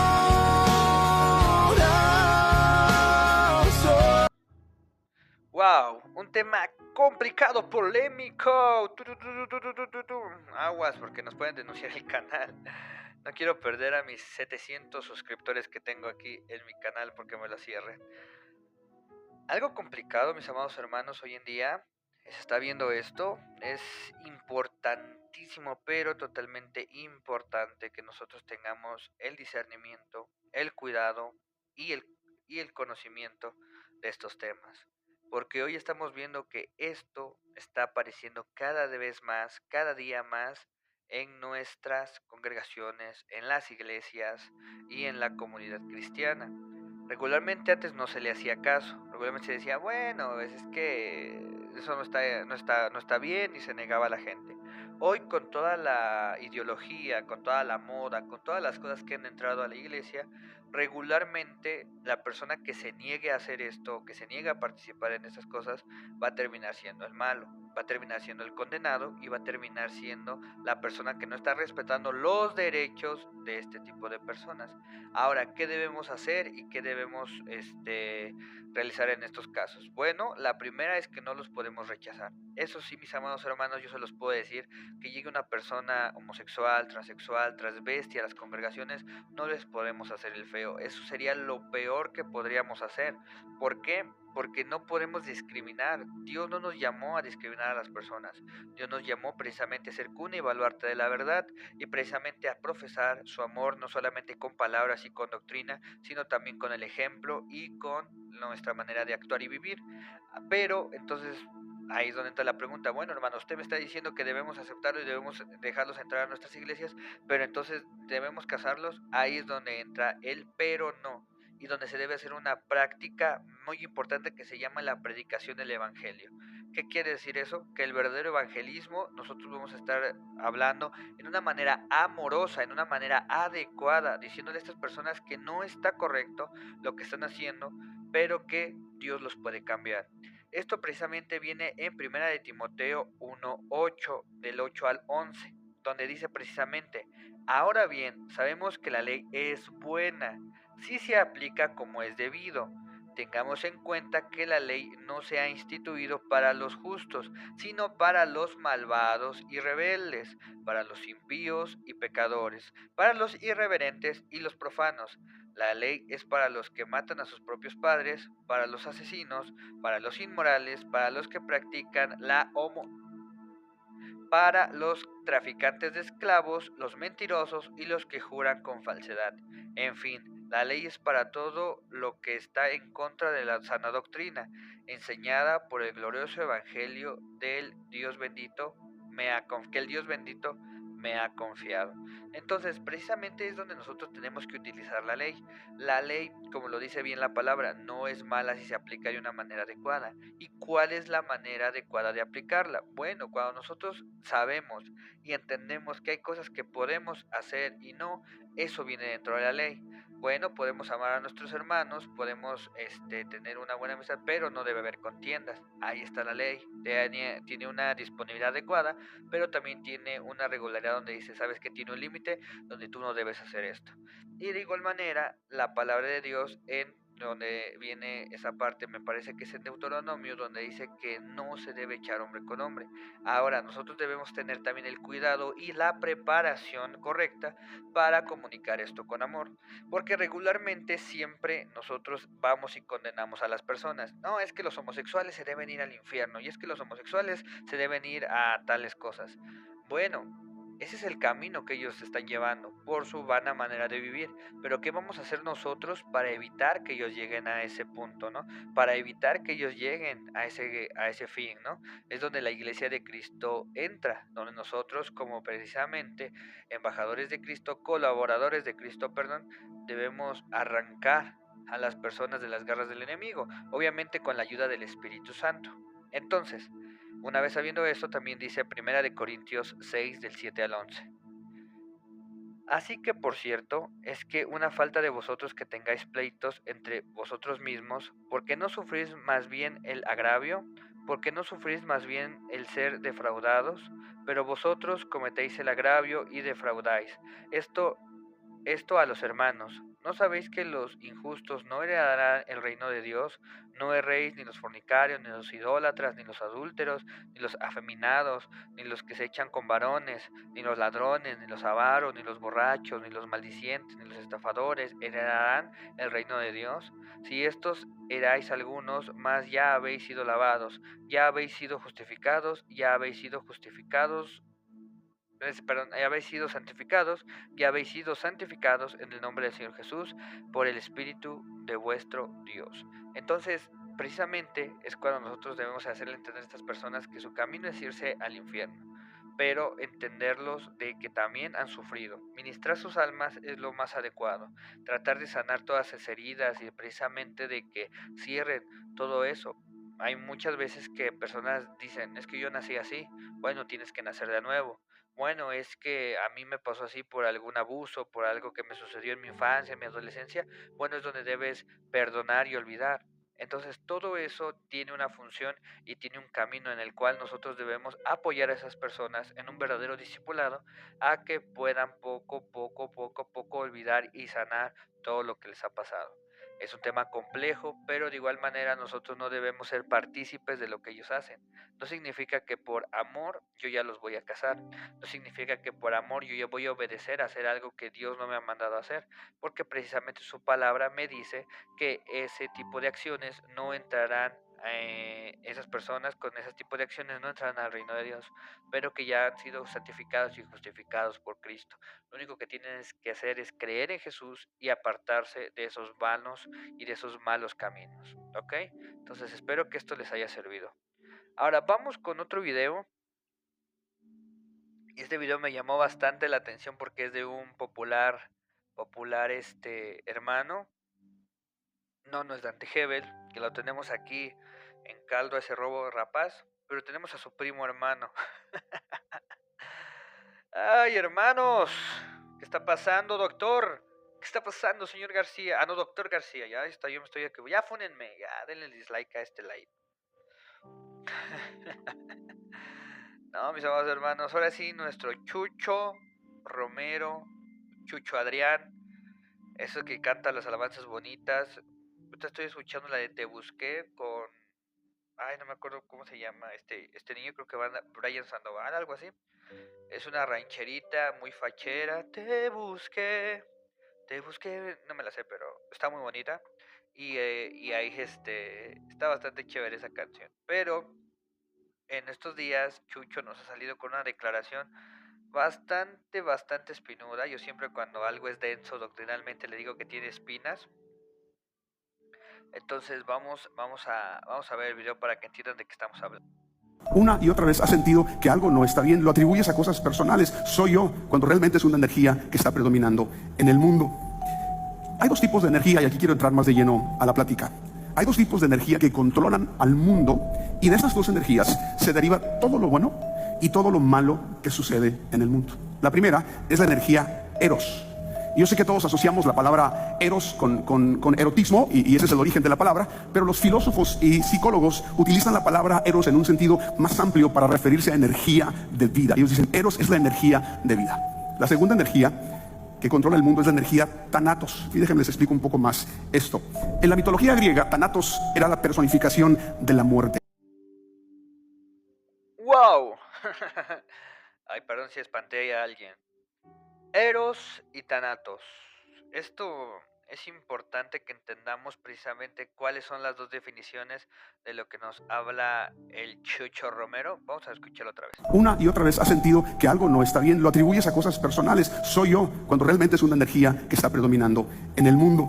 Wow, un tema complicado, polémico. Aguas, porque nos pueden denunciar el canal. No quiero perder a mis 700 suscriptores que tengo aquí en mi canal porque me lo cierren. Algo complicado, mis amados hermanos, hoy en día se está viendo esto. Es importantísimo, pero totalmente importante que nosotros tengamos el discernimiento, el cuidado y el conocimiento de estos temas. Porque hoy estamos viendo que esto está apareciendo cada vez más, cada día más en nuestras congregaciones, en las iglesias y en la comunidad cristiana. Regularmente antes no se le hacía caso, regularmente se decía, bueno, es que eso no está bien y se negaba a la gente. Hoy con toda la ideología, con toda la moda, con todas las cosas que han entrado a la iglesia, regularmente la persona que se niegue a hacer esto, que se niegue a participar en esas cosas, va a terminar siendo el malo, va a terminar siendo el condenado y va a terminar siendo la persona que no está respetando los derechos de este tipo de personas. Ahora, ¿qué debemos hacer y qué debemos realizar en estos casos? Bueno, la primera es que no los podemos rechazar. Eso sí, mis amados hermanos, yo se los puedo decir, que llegue una persona homosexual, transexual, transvesti a las congregaciones, no les podemos hacer el feo. Eso sería lo peor que podríamos hacer. ¿Por qué? Porque no podemos discriminar. Dios no nos llamó a discriminar a las personas. Dios nos llamó precisamente a ser cuna y baluarte de la verdad y precisamente a profesar su amor no solamente con palabras y con doctrina, sino también con el ejemplo y con nuestra manera de actuar y vivir. Pero entonces ahí es donde entra la pregunta, bueno hermano, usted me está diciendo que debemos aceptarlo y debemos dejarlos entrar a nuestras iglesias, pero entonces debemos casarlos. Ahí es donde entra el pero no, y donde se debe hacer una práctica muy importante que se llama la predicación del evangelio. ¿Qué quiere decir eso? Que el verdadero evangelismo nosotros vamos a estar hablando en una manera amorosa, en una manera adecuada, diciéndole a estas personas que no está correcto lo que están haciendo, pero que Dios los puede cambiar. Esto precisamente viene en 1 de Timoteo 1:8, del 8 al 11, donde dice precisamente, ahora bien, sabemos que la ley es buena, si se aplica como es debido, Tengamos en cuenta que la ley no se ha instituido para los justos, sino para los malvados y rebeldes, para los impíos y pecadores, para los irreverentes y los profanos. La ley es para los que matan a sus propios padres, para los asesinos, para los inmorales, para los que practican la para los traficantes de esclavos, los mentirosos y los que juran con falsedad. En fin, la ley es para todo lo que está en contra de la sana doctrina, enseñada por el glorioso evangelio del Dios bendito, que el Dios bendito me ha confiado. Entonces, precisamente es donde nosotros tenemos que utilizar la ley. La ley, como lo dice bien la palabra, no es mala si se aplica de una manera adecuada. ¿Y cuál es la manera adecuada de aplicarla? Bueno, cuando nosotros sabemos y entendemos que hay cosas que podemos hacer y no, eso viene dentro de la ley. Bueno, podemos amar a nuestros hermanos, podemos tener una buena amistad, pero no debe haber contiendas. Ahí está la ley. Tiene una disponibilidad adecuada, pero también tiene una regularidad donde dice, sabes que tiene un límite donde tú no debes hacer esto. Y de igual manera, la palabra de Dios en donde viene esa parte, me parece que es en Deuteronomio, donde dice que no se debe echar hombre con hombre. Ahora, nosotros debemos tener también el cuidado y la preparación correcta para comunicar esto con amor, porque regularmente siempre nosotros vamos y condenamos a las personas. No, es que los homosexuales se deben ir al infierno, y es que los homosexuales se deben ir a tales cosas. Bueno, ese es el camino que ellos están llevando por su vana manera de vivir. Pero ¿qué vamos a hacer nosotros para evitar que ellos lleguen a ese punto, ¿no? Para evitar que ellos lleguen a ese fin, ¿no? Es donde la Iglesia de Cristo entra, donde nosotros como precisamente embajadores de Cristo, colaboradores de Cristo, perdón, debemos arrancar a las personas de las garras del enemigo, obviamente con la ayuda del Espíritu Santo. Entonces, una vez sabiendo esto, también dice 1 Corintios 6 del 7 al 11. Así que, por cierto, es que una falta de vosotros que tengáis pleitos entre vosotros mismos, porque no sufrís más bien el agravio, porque no sufrís más bien el ser defraudados, pero vosotros cometéis el agravio y defraudáis. Esto a los hermanos. ¿No sabéis que los injustos no heredarán el reino de Dios? No erréis ni los fornicarios, ni los idólatras, ni los adúlteros, ni los afeminados, ni los que se echan con varones, ni los ladrones, ni los avaros, ni los borrachos, ni los maldicientes, ni los estafadores heredarán el reino de Dios. Si estos erais algunos, más ya habéis sido lavados, ya habéis sido justificados, ya habéis sido justificados ya habéis sido santificados en el nombre del Señor Jesús por el Espíritu de vuestro Dios. Entonces, precisamente es cuando nosotros debemos hacerle entender a estas personas que su camino es irse al infierno, pero entenderlos de que también han sufrido. Ministrar sus almas es lo más adecuado, tratar de sanar todas esas heridas y precisamente de que cierren todo eso. Hay muchas veces que personas dicen, es que yo nací así, bueno, tienes que nacer de nuevo. Bueno, es que a mí me pasó así por algún abuso, por algo que me sucedió en mi infancia, en mi adolescencia. Bueno, es donde debes perdonar y olvidar. Entonces, todo eso tiene una función y tiene un camino en el cual nosotros debemos apoyar a esas personas en un verdadero discipulado a que puedan poco olvidar y sanar todo lo que les ha pasado. Es un tema complejo, pero de igual manera nosotros no debemos ser partícipes de lo que ellos hacen. No significa que por amor yo ya los voy a casar. No significa que por amor yo ya voy a obedecer a hacer algo que Dios no me ha mandado a hacer. Porque precisamente su palabra me dice que ese tipo de acciones no entrarán, esas personas con ese tipo de acciones no entrarán al reino de Dios, pero que ya han sido santificados y justificados por Cristo. Lo único que tienes que hacer es creer en Jesús y apartarse de esos vanos y de esos malos caminos, ¿ok? Entonces espero que esto les haya servido. Ahora vamos con otro video. Y este video me llamó bastante la atención porque es de un popular hermano. No es Dante Hebel, que lo tenemos aquí en caldo a ese robo rapaz, pero tenemos a su primo hermano. Ay, hermanos, ¿qué está pasando, doctor? ¿Qué está pasando, señor García? Ah, no, doctor García, ya está, yo me estoy aquí. Ya fúnenme, ya denle dislike a este live. No, mis amados hermanos, ahora sí, nuestro Chucho Romero, Chucho Adrián, eso que canta las alabanzas bonitas, Ahorita estoy escuchando la de Te Busqué con... Ay, no me acuerdo cómo se llama este niño, creo que va Brian Sandoval, algo así. Es una rancherita muy fachera. Te busqué, no me la sé, pero está muy bonita. Y ahí está bastante chévere esa canción. Pero en estos días Chucho nos ha salido con una declaración bastante espinuda. Yo siempre cuando algo es denso doctrinalmente le digo que tiene espinas. Entonces vamos a ver el video para que entiendan de qué estamos hablando. Una y otra vez has sentido que algo no está bien, lo atribuyes a cosas personales, soy yo, cuando realmente es una energía que está predominando en el mundo. Hay dos tipos de energía, y aquí quiero entrar más de lleno a la plática. Hay dos tipos de energía que controlan al mundo, y de esas dos energías se deriva todo lo bueno y todo lo malo que sucede en el mundo. La primera es la energía Eros. Yo sé que todos asociamos la palabra Eros con erotismo, y ese es el origen de la palabra, pero los filósofos y psicólogos utilizan la palabra Eros en un sentido más amplio para referirse a energía de vida. Ellos dicen, Eros es la energía de vida. La segunda energía que controla el mundo es la energía Thanatos. Y déjenme les explico un poco más esto. En la mitología griega, Thanatos era la personificación de la muerte. ¡Wow! Ay, perdón si espanté a alguien. Eros y Thanatos. Esto es importante que entendamos precisamente cuáles son las dos definiciones de lo que nos habla el Chucho Romero. Vamos a escucharlo otra vez. Una y otra vez has sentido que algo no está bien, lo atribuyes a cosas personales, soy yo, cuando realmente es una energía que está predominando en el mundo.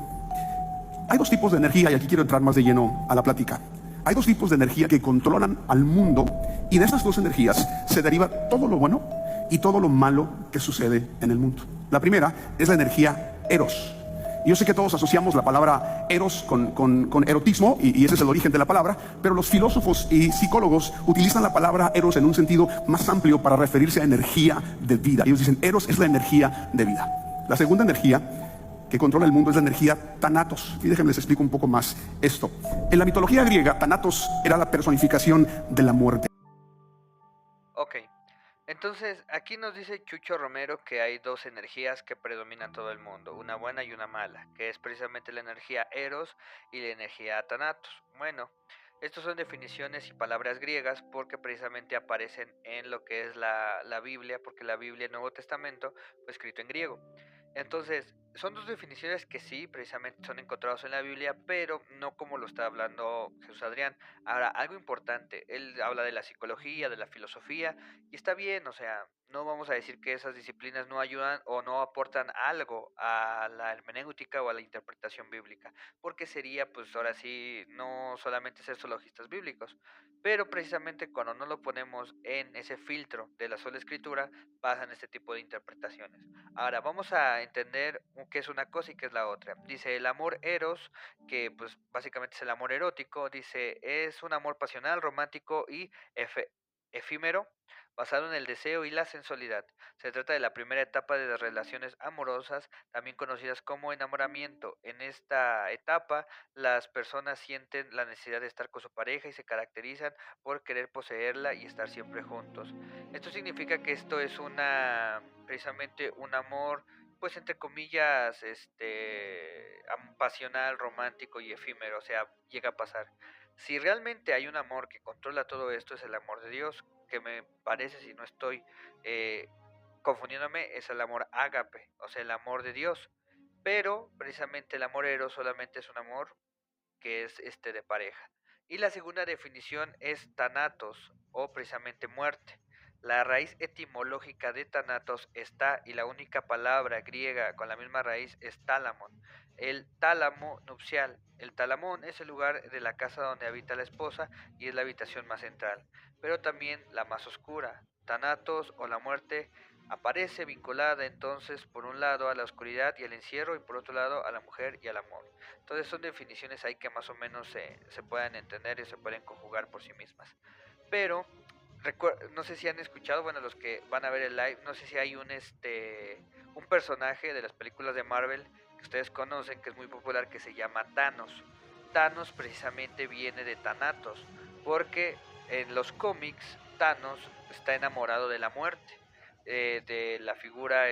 Hay dos tipos de energía, y aquí quiero entrar más de lleno a la plática. Hay dos tipos de energía que controlan al mundo, y de esas dos energías se deriva todo lo bueno y todo lo malo que sucede en el mundo. La primera es la energía Eros. Yo sé que todos asociamos la palabra Eros con erotismo, y ese es el origen de la palabra, pero los filósofos y psicólogos utilizan la palabra Eros en un sentido más amplio para referirse a energía de vida. Ellos dicen, Eros es la energía de vida. La segunda energía que controla el mundo es la energía Thanatos. Y déjenme les explico un poco más esto. En la mitología griega, Thanatos era la personificación de la muerte. Ok, entonces aquí nos dice Chucho Romero que hay dos energías que predominan todo el mundo, una buena y una mala, que es precisamente la energía Eros y la energía Thanatos. Bueno, estos son definiciones y palabras griegas porque precisamente aparecen en lo que es la Biblia, porque la Biblia, el Nuevo Testamento, fue escrito en griego. Entonces, son dos definiciones que sí, precisamente son encontrados en la Biblia, pero no como lo está hablando Jesús Adrián. Ahora, algo importante, él habla de la psicología, de la filosofía, y está bien, o sea, no vamos a decir que esas disciplinas no ayudan o no aportan algo a la hermenéutica o a la interpretación bíblica, porque sería, pues ahora sí, no solamente ser sologistas bíblicos, pero precisamente cuando no lo ponemos en ese filtro de la sola escritura, pasan este tipo de interpretaciones. Ahora vamos a entender qué es una cosa y qué es la otra. Dice el amor eros, que pues básicamente es el amor erótico, dice es un amor pasional, romántico y efímero, basado en el deseo y la sensualidad. Se trata de la primera etapa de las relaciones amorosas, también conocidas como enamoramiento. En esta etapa, las personas sienten la necesidad de estar con su pareja y se caracterizan por querer poseerla y estar siempre juntos. Esto significa que esto es precisamente un amor, pues entre comillas, pasional, romántico y efímero, o sea, llega a pasar. Si realmente hay un amor que controla todo esto, es el amor de Dios, que me parece, si no estoy eh, confundiéndome, es el amor ágape, o sea, el amor de Dios. Pero precisamente el amor eros solamente es un amor que es de pareja. Y la segunda definición es thanatos, o precisamente muerte. La raíz etimológica de thanatos está, y la única palabra griega con la misma raíz es tálamon, el tálamo nupcial. El talamón es el lugar de la casa donde habita la esposa y es la habitación más central, pero también la más oscura. Thanatos o la muerte aparece vinculada entonces por un lado a la oscuridad y el encierro y por otro lado a la mujer y al amor. Entonces son definiciones ahí que más o menos se pueden entender y se pueden conjugar por sí mismas. Pero no sé si han escuchado, bueno, los que van a ver el live, no sé si hay un personaje de las películas de Marvel que ustedes conocen, que es muy popular, que se llama Thanos. Thanos precisamente viene de Thanatos, porque en los cómics Thanos está enamorado de la muerte, de la figura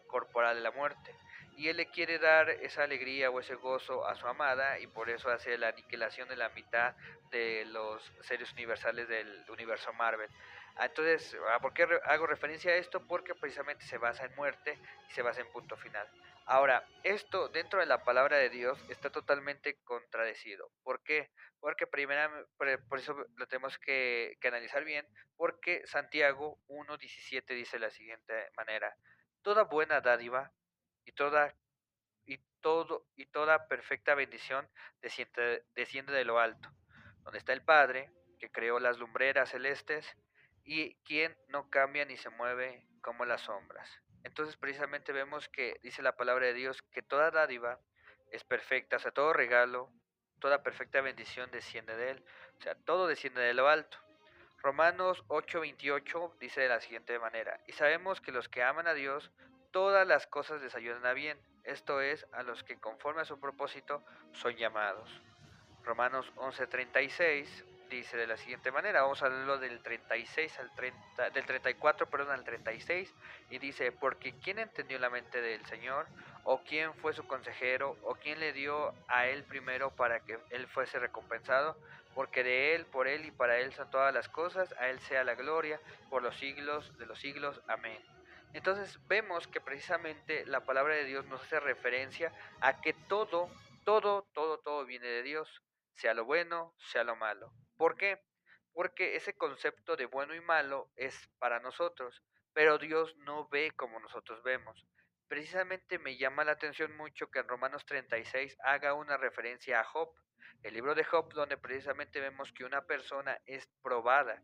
corporal de la muerte. y él le quiere dar esa alegría o ese gozo a su amada, y por eso hace la aniquilación de la mitad de los seres universales del universo Marvel. Entonces, ¿por qué hago referencia a esto? Porque precisamente se basa en muerte y se basa en punto final. Ahora, esto dentro de la palabra de Dios está totalmente contradecido. ¿Por qué? Porque por eso lo tenemos que analizar bien, porque Santiago 1:17 dice de la siguiente manera: toda buena dádiva y toda perfecta bendición desciende de lo alto, donde está el Padre, que creó las lumbreras celestes y quien no cambia ni se mueve como las sombras. Entonces precisamente vemos que dice la palabra de Dios que toda dádiva es perfecta, o sea, todo regalo, toda perfecta bendición desciende de Él, o sea, todo desciende de lo alto. Romanos 8:28 dice de la siguiente manera: y sabemos que los que aman a Dios, todas las cosas les ayudan a bien, esto es, a los que conforme a su propósito son llamados. Romanos 11:36 dice de la siguiente manera, vamos a leerlo del 36 al 30, del 34, perdón, al 36, y dice: porque ¿quién entendió la mente del Señor? ¿O quién fue su consejero? ¿O quién le dio a él primero para que él fuese recompensado? Porque de él, por él y para él son todas las cosas, a él sea la gloria por los siglos de los siglos. Amén. Entonces vemos que precisamente la palabra de Dios nos hace referencia a que todo viene de Dios, sea lo bueno, sea lo malo. ¿Por qué? Porque ese concepto de bueno y malo es para nosotros, pero Dios no ve como nosotros vemos. Precisamente me llama la atención mucho que en Romanos 36 haga una referencia a Job, el libro de Job, donde precisamente vemos que una persona es probada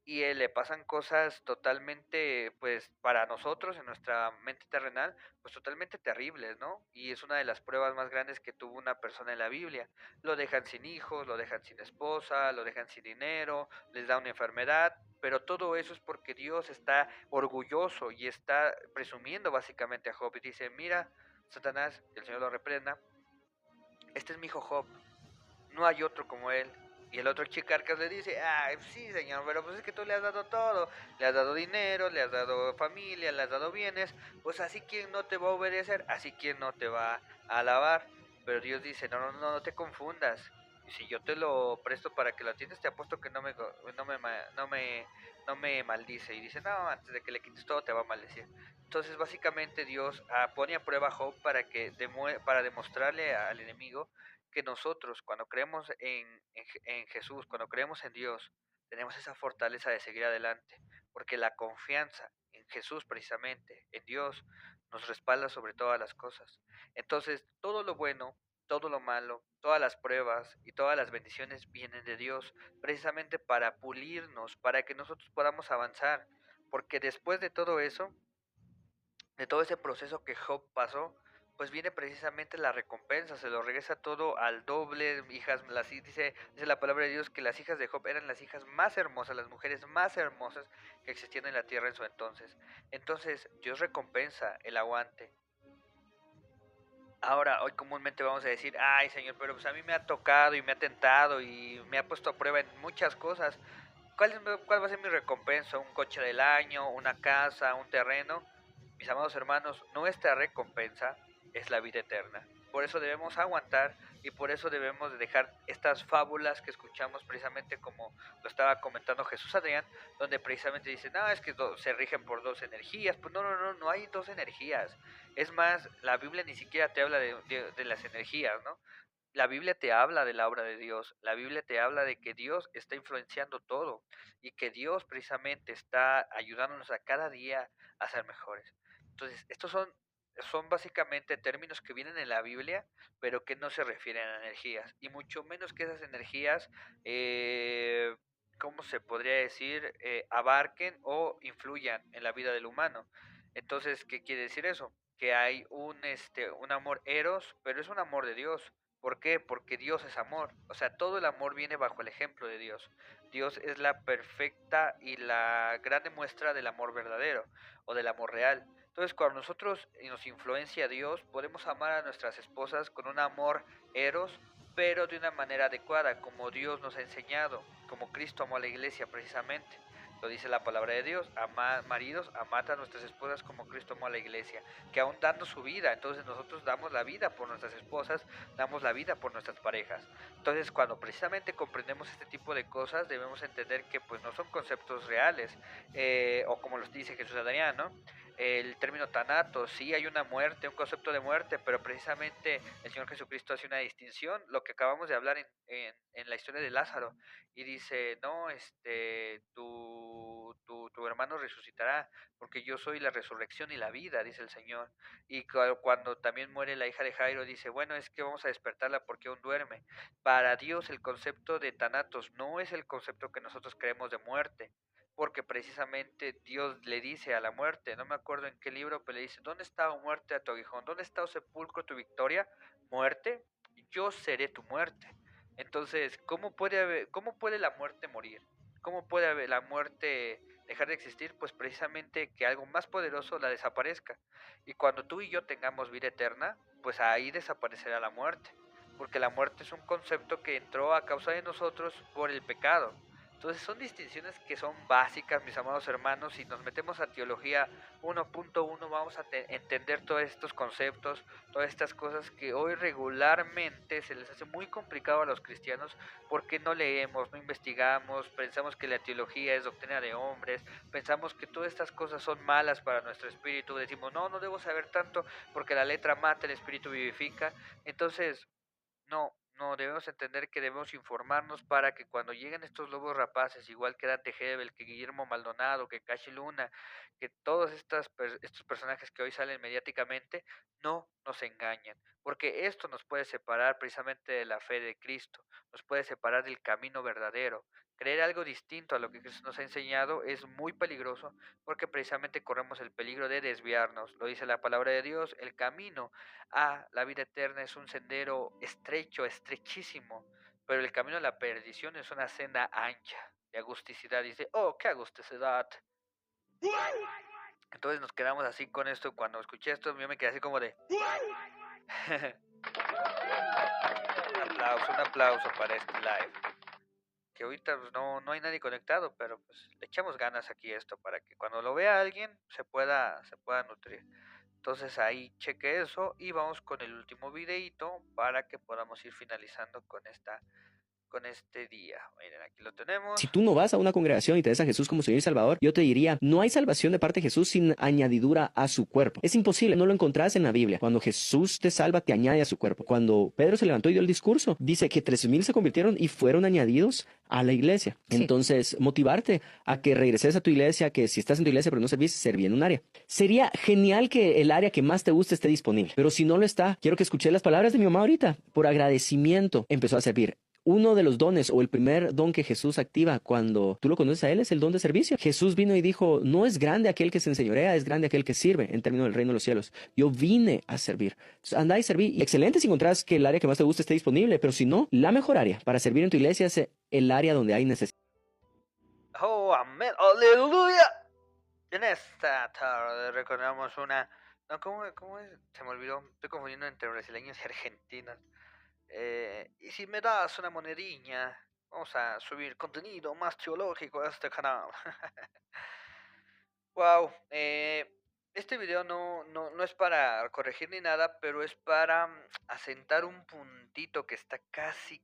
y le pasan cosas totalmente, pues para nosotros en nuestra mente terrenal, pues totalmente terribles, ¿no? Y es una de las pruebas más grandes que tuvo una persona en la Biblia. Lo dejan sin hijos, lo dejan sin esposa, lo dejan sin dinero, les da una enfermedad, pero todo eso es porque Dios está orgulloso y está presumiendo básicamente a Job y dice: mira, Satanás, que el Señor lo reprenda, este es mi hijo Job, no hay otro como él. Y el otro Chicarcas le dice: sí señor, pero pues es que tú le has dado todo, le has dado dinero, le has dado familia, le has dado bienes, pues así quien no te va a obedecer, así quien no te va a alabar. Pero Dios dice: no te confundas, si yo te lo presto para que lo tienes, te apuesto que no me maldice. Y dice: no, antes de que le quites todo te va a maldecir. Entonces básicamente Dios pone a prueba a Job para demostrarle al enemigo que nosotros cuando creemos en Jesús, cuando creemos en Dios, tenemos esa fortaleza de seguir adelante, porque la confianza en Jesús precisamente, en Dios, nos respalda sobre todas las cosas. Entonces, todo lo bueno, todo lo malo, todas las pruebas y todas las bendiciones vienen de Dios, precisamente para pulirnos, para que nosotros podamos avanzar, porque después de todo eso, de todo ese proceso que Job pasó, pues viene precisamente la recompensa, se lo regresa todo al doble. Dice la palabra de Dios que las hijas de Job eran las hijas más hermosas, las mujeres más hermosas que existían en la tierra en su entonces. Entonces, Dios recompensa el aguante. Ahora, hoy comúnmente vamos a decir: ay Señor, pero pues a mí me ha tocado y me ha tentado y me ha puesto a prueba en muchas cosas. ¿Cuál va a ser mi recompensa? ¿Un coche del año? ¿Una casa? ¿Un terreno? Mis amados hermanos, nuestra recompensa es la vida eterna. Por eso debemos aguantar y por eso debemos de dejar estas fábulas que escuchamos, precisamente como lo estaba comentando Jesús Adrián, donde precisamente dicen: no, es que se rigen por dos energías. Pues no hay dos energías. Es más, la Biblia ni siquiera te habla de las energías, ¿no? La Biblia te habla de la obra de Dios, la Biblia te habla de que Dios está influenciando todo y que Dios precisamente está ayudándonos a cada día a ser mejores. Entonces, son básicamente términos que vienen en la Biblia, pero que no se refieren a energías, y mucho menos que esas energías, ¿cómo se podría decir?, abarquen o influyan en la vida del humano. Entonces, ¿qué quiere decir eso? Que hay un amor eros, pero es un amor de Dios. ¿Por qué? Porque Dios es amor. O sea, todo el amor viene bajo el ejemplo de Dios. Dios es la perfecta y la grande muestra del amor verdadero o del amor real. Entonces, cuando nosotros nos influencia Dios, podemos amar a nuestras esposas con un amor eros, pero de una manera adecuada, como Dios nos ha enseñado, como Cristo amó a la iglesia precisamente. Lo dice la palabra de Dios, maridos, amad a nuestras esposas como Cristo amó a la iglesia, que aún dando su vida, entonces nosotros damos la vida por nuestras esposas, damos la vida por nuestras parejas. Entonces cuando precisamente comprendemos este tipo de cosas, debemos entender que pues no son conceptos reales, o como los dice Jesús Adrián, ¿no? El término tanatos, sí hay una muerte, un concepto de muerte, pero precisamente el Señor Jesucristo hace una distinción, lo que acabamos de hablar en la historia de Lázaro, y dice, no, tu hermano resucitará, porque yo soy la resurrección y la vida, dice el Señor. Y cuando también muere la hija de Jairo, dice, bueno, es que vamos a despertarla porque aún duerme. Para Dios el concepto de tanatos no es el concepto que nosotros creemos de muerte, porque precisamente Dios le dice a la muerte, no me acuerdo en qué libro, pero le dice, ¿dónde está, oh muerte, a tu aguijón? ¿Dónde está, oh sepulcro, tu victoria? Muerte, yo seré tu muerte. Entonces, ¿cómo puede la muerte morir? ¿Cómo puede la muerte dejar de existir? Pues precisamente que algo más poderoso la desaparezca. Y cuando tú y yo tengamos vida eterna, pues ahí desaparecerá la muerte. Porque la muerte es un concepto que entró a causa de nosotros por el pecado. Entonces son distinciones que son básicas, mis amados hermanos. Si nos metemos a teología 1.1 vamos a entender todos estos conceptos, todas estas cosas que hoy regularmente se les hace muy complicado a los cristianos porque no leemos, no investigamos, pensamos que la teología es doctrina de hombres, pensamos que todas estas cosas son malas para nuestro espíritu, decimos no debo saber tanto porque la letra mata, el espíritu vivifica. Entonces no, debemos entender que debemos informarnos para que cuando lleguen estos lobos rapaces, igual que Dante Hebel, que Guillermo Maldonado, que Cashi Luna, que todos estos personajes que hoy salen mediáticamente, no nos engañen, porque esto nos puede separar precisamente de la fe de Cristo, nos puede separar del camino verdadero. Creer algo distinto a lo que Cristo nos ha enseñado es muy peligroso porque precisamente corremos el peligro de desviarnos. Lo dice la palabra de Dios, el camino la vida eterna es un sendero estrecho, estrechísimo, pero el camino a la perdición es una senda ancha, de agusticidad. Dice, oh, qué agusticidad. Entonces nos quedamos así con esto. Cuando escuché esto, yo me quedé así como de... un aplauso para este live. Que ahorita pues, no hay nadie conectado, pero pues le echamos ganas aquí a esto para que cuando lo vea alguien se pueda nutrir. Entonces ahí cheque eso y vamos con el último videito para que podamos ir finalizando con este día. Miren, aquí lo tenemos. Si tú no vas a una congregación y te des a Jesús como Señor y Salvador, yo te diría, no hay salvación de parte de Jesús sin añadidura a su cuerpo. Es imposible, no lo encontrás en la Biblia. Cuando Jesús te salva, te añade a su cuerpo. Cuando Pedro se levantó y dio el discurso, dice que 3,000 se convirtieron y fueron añadidos a la iglesia. Sí. Entonces, motivarte a que regreses a tu iglesia, que si estás en tu iglesia pero no servís, serví en un área. Sería genial que el área que más te guste esté disponible, pero si no lo está, quiero que escuches las palabras de mi mamá ahorita. Por agradecimiento empezó a servir. Uno de los dones o el primer don que Jesús activa cuando tú lo conoces a Él es el don de servicio. Jesús vino y dijo, no es grande aquel que se enseñorea, es grande aquel que sirve en términos del reino de los cielos. Yo vine a servir. Entonces, andá y serví. Y excelente si encontrás que el área que más te gusta esté disponible, pero si no, la mejor área para servir en tu iglesia es el área donde hay necesidad. Oh, amén, aleluya. En esta tarde recordamos una... No, ¿cómo es? Se me olvidó, estoy confundiendo entre brasileños y argentinos. Y si me das una monediña, vamos a subir contenido más teológico a este canal. Wow, este video no es para corregir ni nada, pero es para asentar un puntito que está casi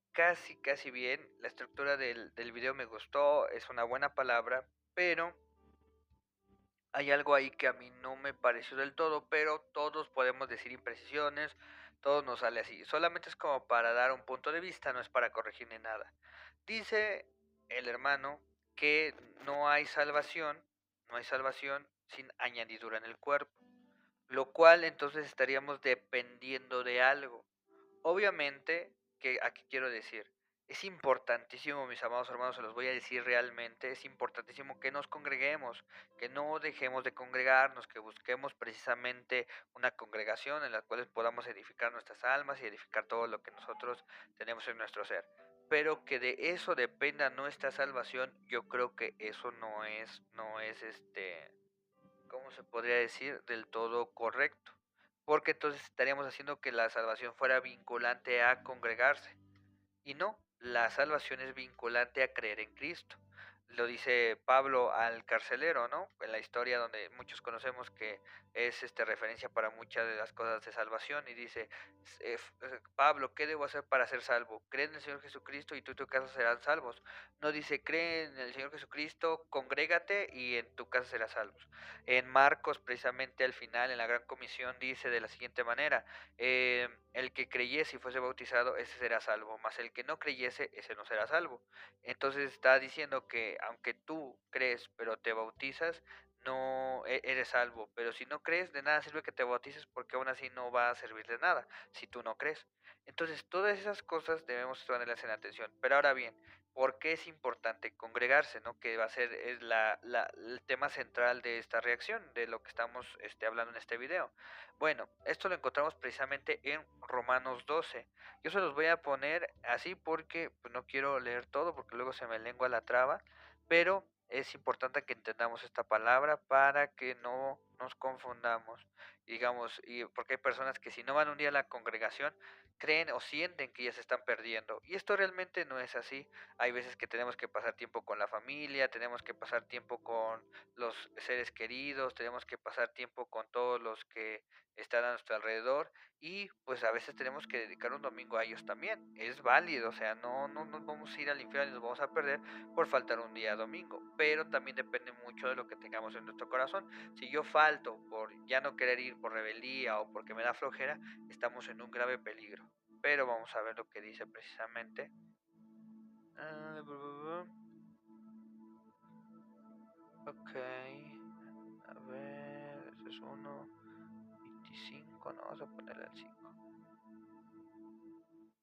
bien. La estructura del video me gustó, es una buena palabra, pero hay algo ahí que a mí no me pareció del todo, pero todos podemos decir imprecisiones. Todo nos sale así, solamente es como para dar un punto de vista, no es para corregir ni nada. Dice el hermano que no hay salvación sin añadidura en el cuerpo, lo cual entonces estaríamos dependiendo de algo. Obviamente, que aquí quiero decir, es importantísimo, mis amados hermanos, se los voy a decir realmente, es importantísimo que nos congreguemos, que no dejemos de congregarnos, que busquemos precisamente una congregación en la cual podamos edificar nuestras almas y edificar todo lo que nosotros tenemos en nuestro ser. Pero que de eso dependa nuestra salvación, yo creo que eso no es ¿cómo se podría decir? Del todo correcto. Porque entonces estaríamos haciendo que la salvación fuera vinculante a congregarse. Y no, la salvación es vinculante a creer en Cristo. lo dice Pablo al carcelero, ¿no? En la historia donde muchos conocemos que es referencia para muchas de las cosas de salvación y dice, Pablo, ¿qué debo hacer para ser salvo? Cree en el Señor Jesucristo y tú y tu casa serán salvos. No dice, cree en el Señor Jesucristo, congrégate y en tu casa serás salvos. En Marcos, precisamente al final, en la Gran Comisión, dice de la siguiente manera, el que creyese y fuese bautizado, ese será salvo, mas el que no creyese, ese no será salvo. Entonces está diciendo que aunque tú crees pero te bautizas, no eres salvo. Pero si no crees, de nada sirve que te bautices porque aún así no va a servir de nada si tú no crees. Entonces todas esas cosas debemos ponerlas en atención. Pero ahora bien, ¿por qué es importante congregarse, no? Que va a ser es el tema central de esta reacción, de lo que estamos hablando en este video. Bueno, esto lo encontramos precisamente en Romanos 12. Yo se los voy a poner así porque pues, no quiero leer todo porque luego se me lengua la traba, pero es importante que entendamos esta palabra para que no nos confundamos. Digamos, y porque hay personas que si no van un día a la congregación, creen o sienten que ya se están perdiendo. Y esto realmente no es así. Hay veces que tenemos que pasar tiempo con la familia, tenemos que pasar tiempo con los seres queridos, tenemos que pasar tiempo con todos los que están a nuestro alrededor y pues a veces tenemos que dedicar un domingo a ellos también. Es válido, o sea, no nos vamos a ir al infierno y nos vamos a perder por faltar un día domingo, pero también depende mucho de lo que tengamos en nuestro corazón. Si yo falto por ya no querer ir por rebeldía o porque me da flojera, estamos en un grave peligro. Pero vamos a ver lo que dice precisamente. Ok, a ver, ese es 1:25, no, vamos a ponerle al 5.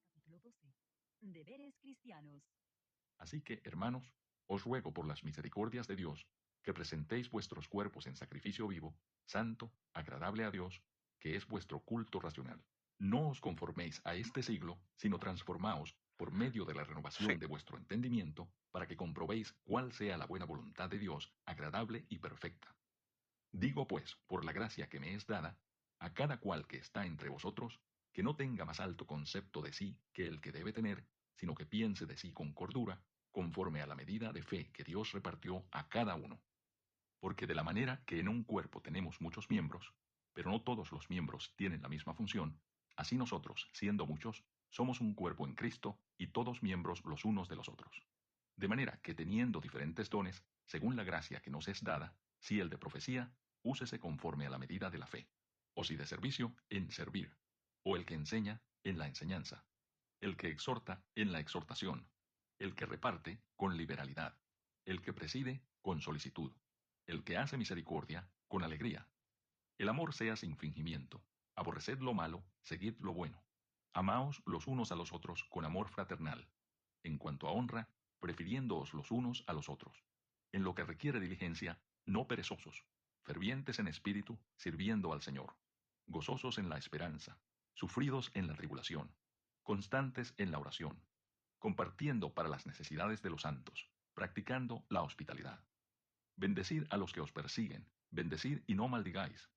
Capítulo 12. Deberes cristianos. Así que, hermanos, os ruego por las misericordias de Dios, que presentéis vuestros cuerpos en sacrificio vivo, santo, agradable a Dios, que es vuestro culto racional. No os conforméis a este siglo, sino transformaos por medio de la renovación Sí. de vuestro entendimiento, para que comprobéis cuál sea la buena voluntad de Dios, agradable y perfecta. Digo pues, por la gracia que me es dada, a cada cual que está entre vosotros, que no tenga más alto concepto de sí que el que debe tener, sino que piense de sí con cordura, conforme a la medida de fe que Dios repartió a cada uno. Porque de la manera que en un cuerpo tenemos muchos miembros, pero no todos los miembros tienen la misma función, así nosotros, siendo muchos, somos un cuerpo en Cristo y todos miembros los unos de los otros. De manera que teniendo diferentes dones, según la gracia que nos es dada, si el de profecía, úsese conforme a la medida de la fe, o si de servicio, en servir, o el que enseña, en la enseñanza, el que exhorta, en la exhortación, el que reparte, con liberalidad, el que preside, con solicitud, el que hace misericordia, con alegría. El amor sea sin fingimiento, aborreced lo malo, seguid lo bueno. Amaos los unos a los otros con amor fraternal. En cuanto a honra, prefiriéndoos los unos a los otros. En lo que requiere diligencia, no perezosos, fervientes en espíritu, sirviendo al Señor, gozosos en la esperanza, sufridos en la tribulación, constantes en la oración, compartiendo para las necesidades de los santos, practicando la hospitalidad. Bendecid a los que os persiguen, bendecid y no maldigáis.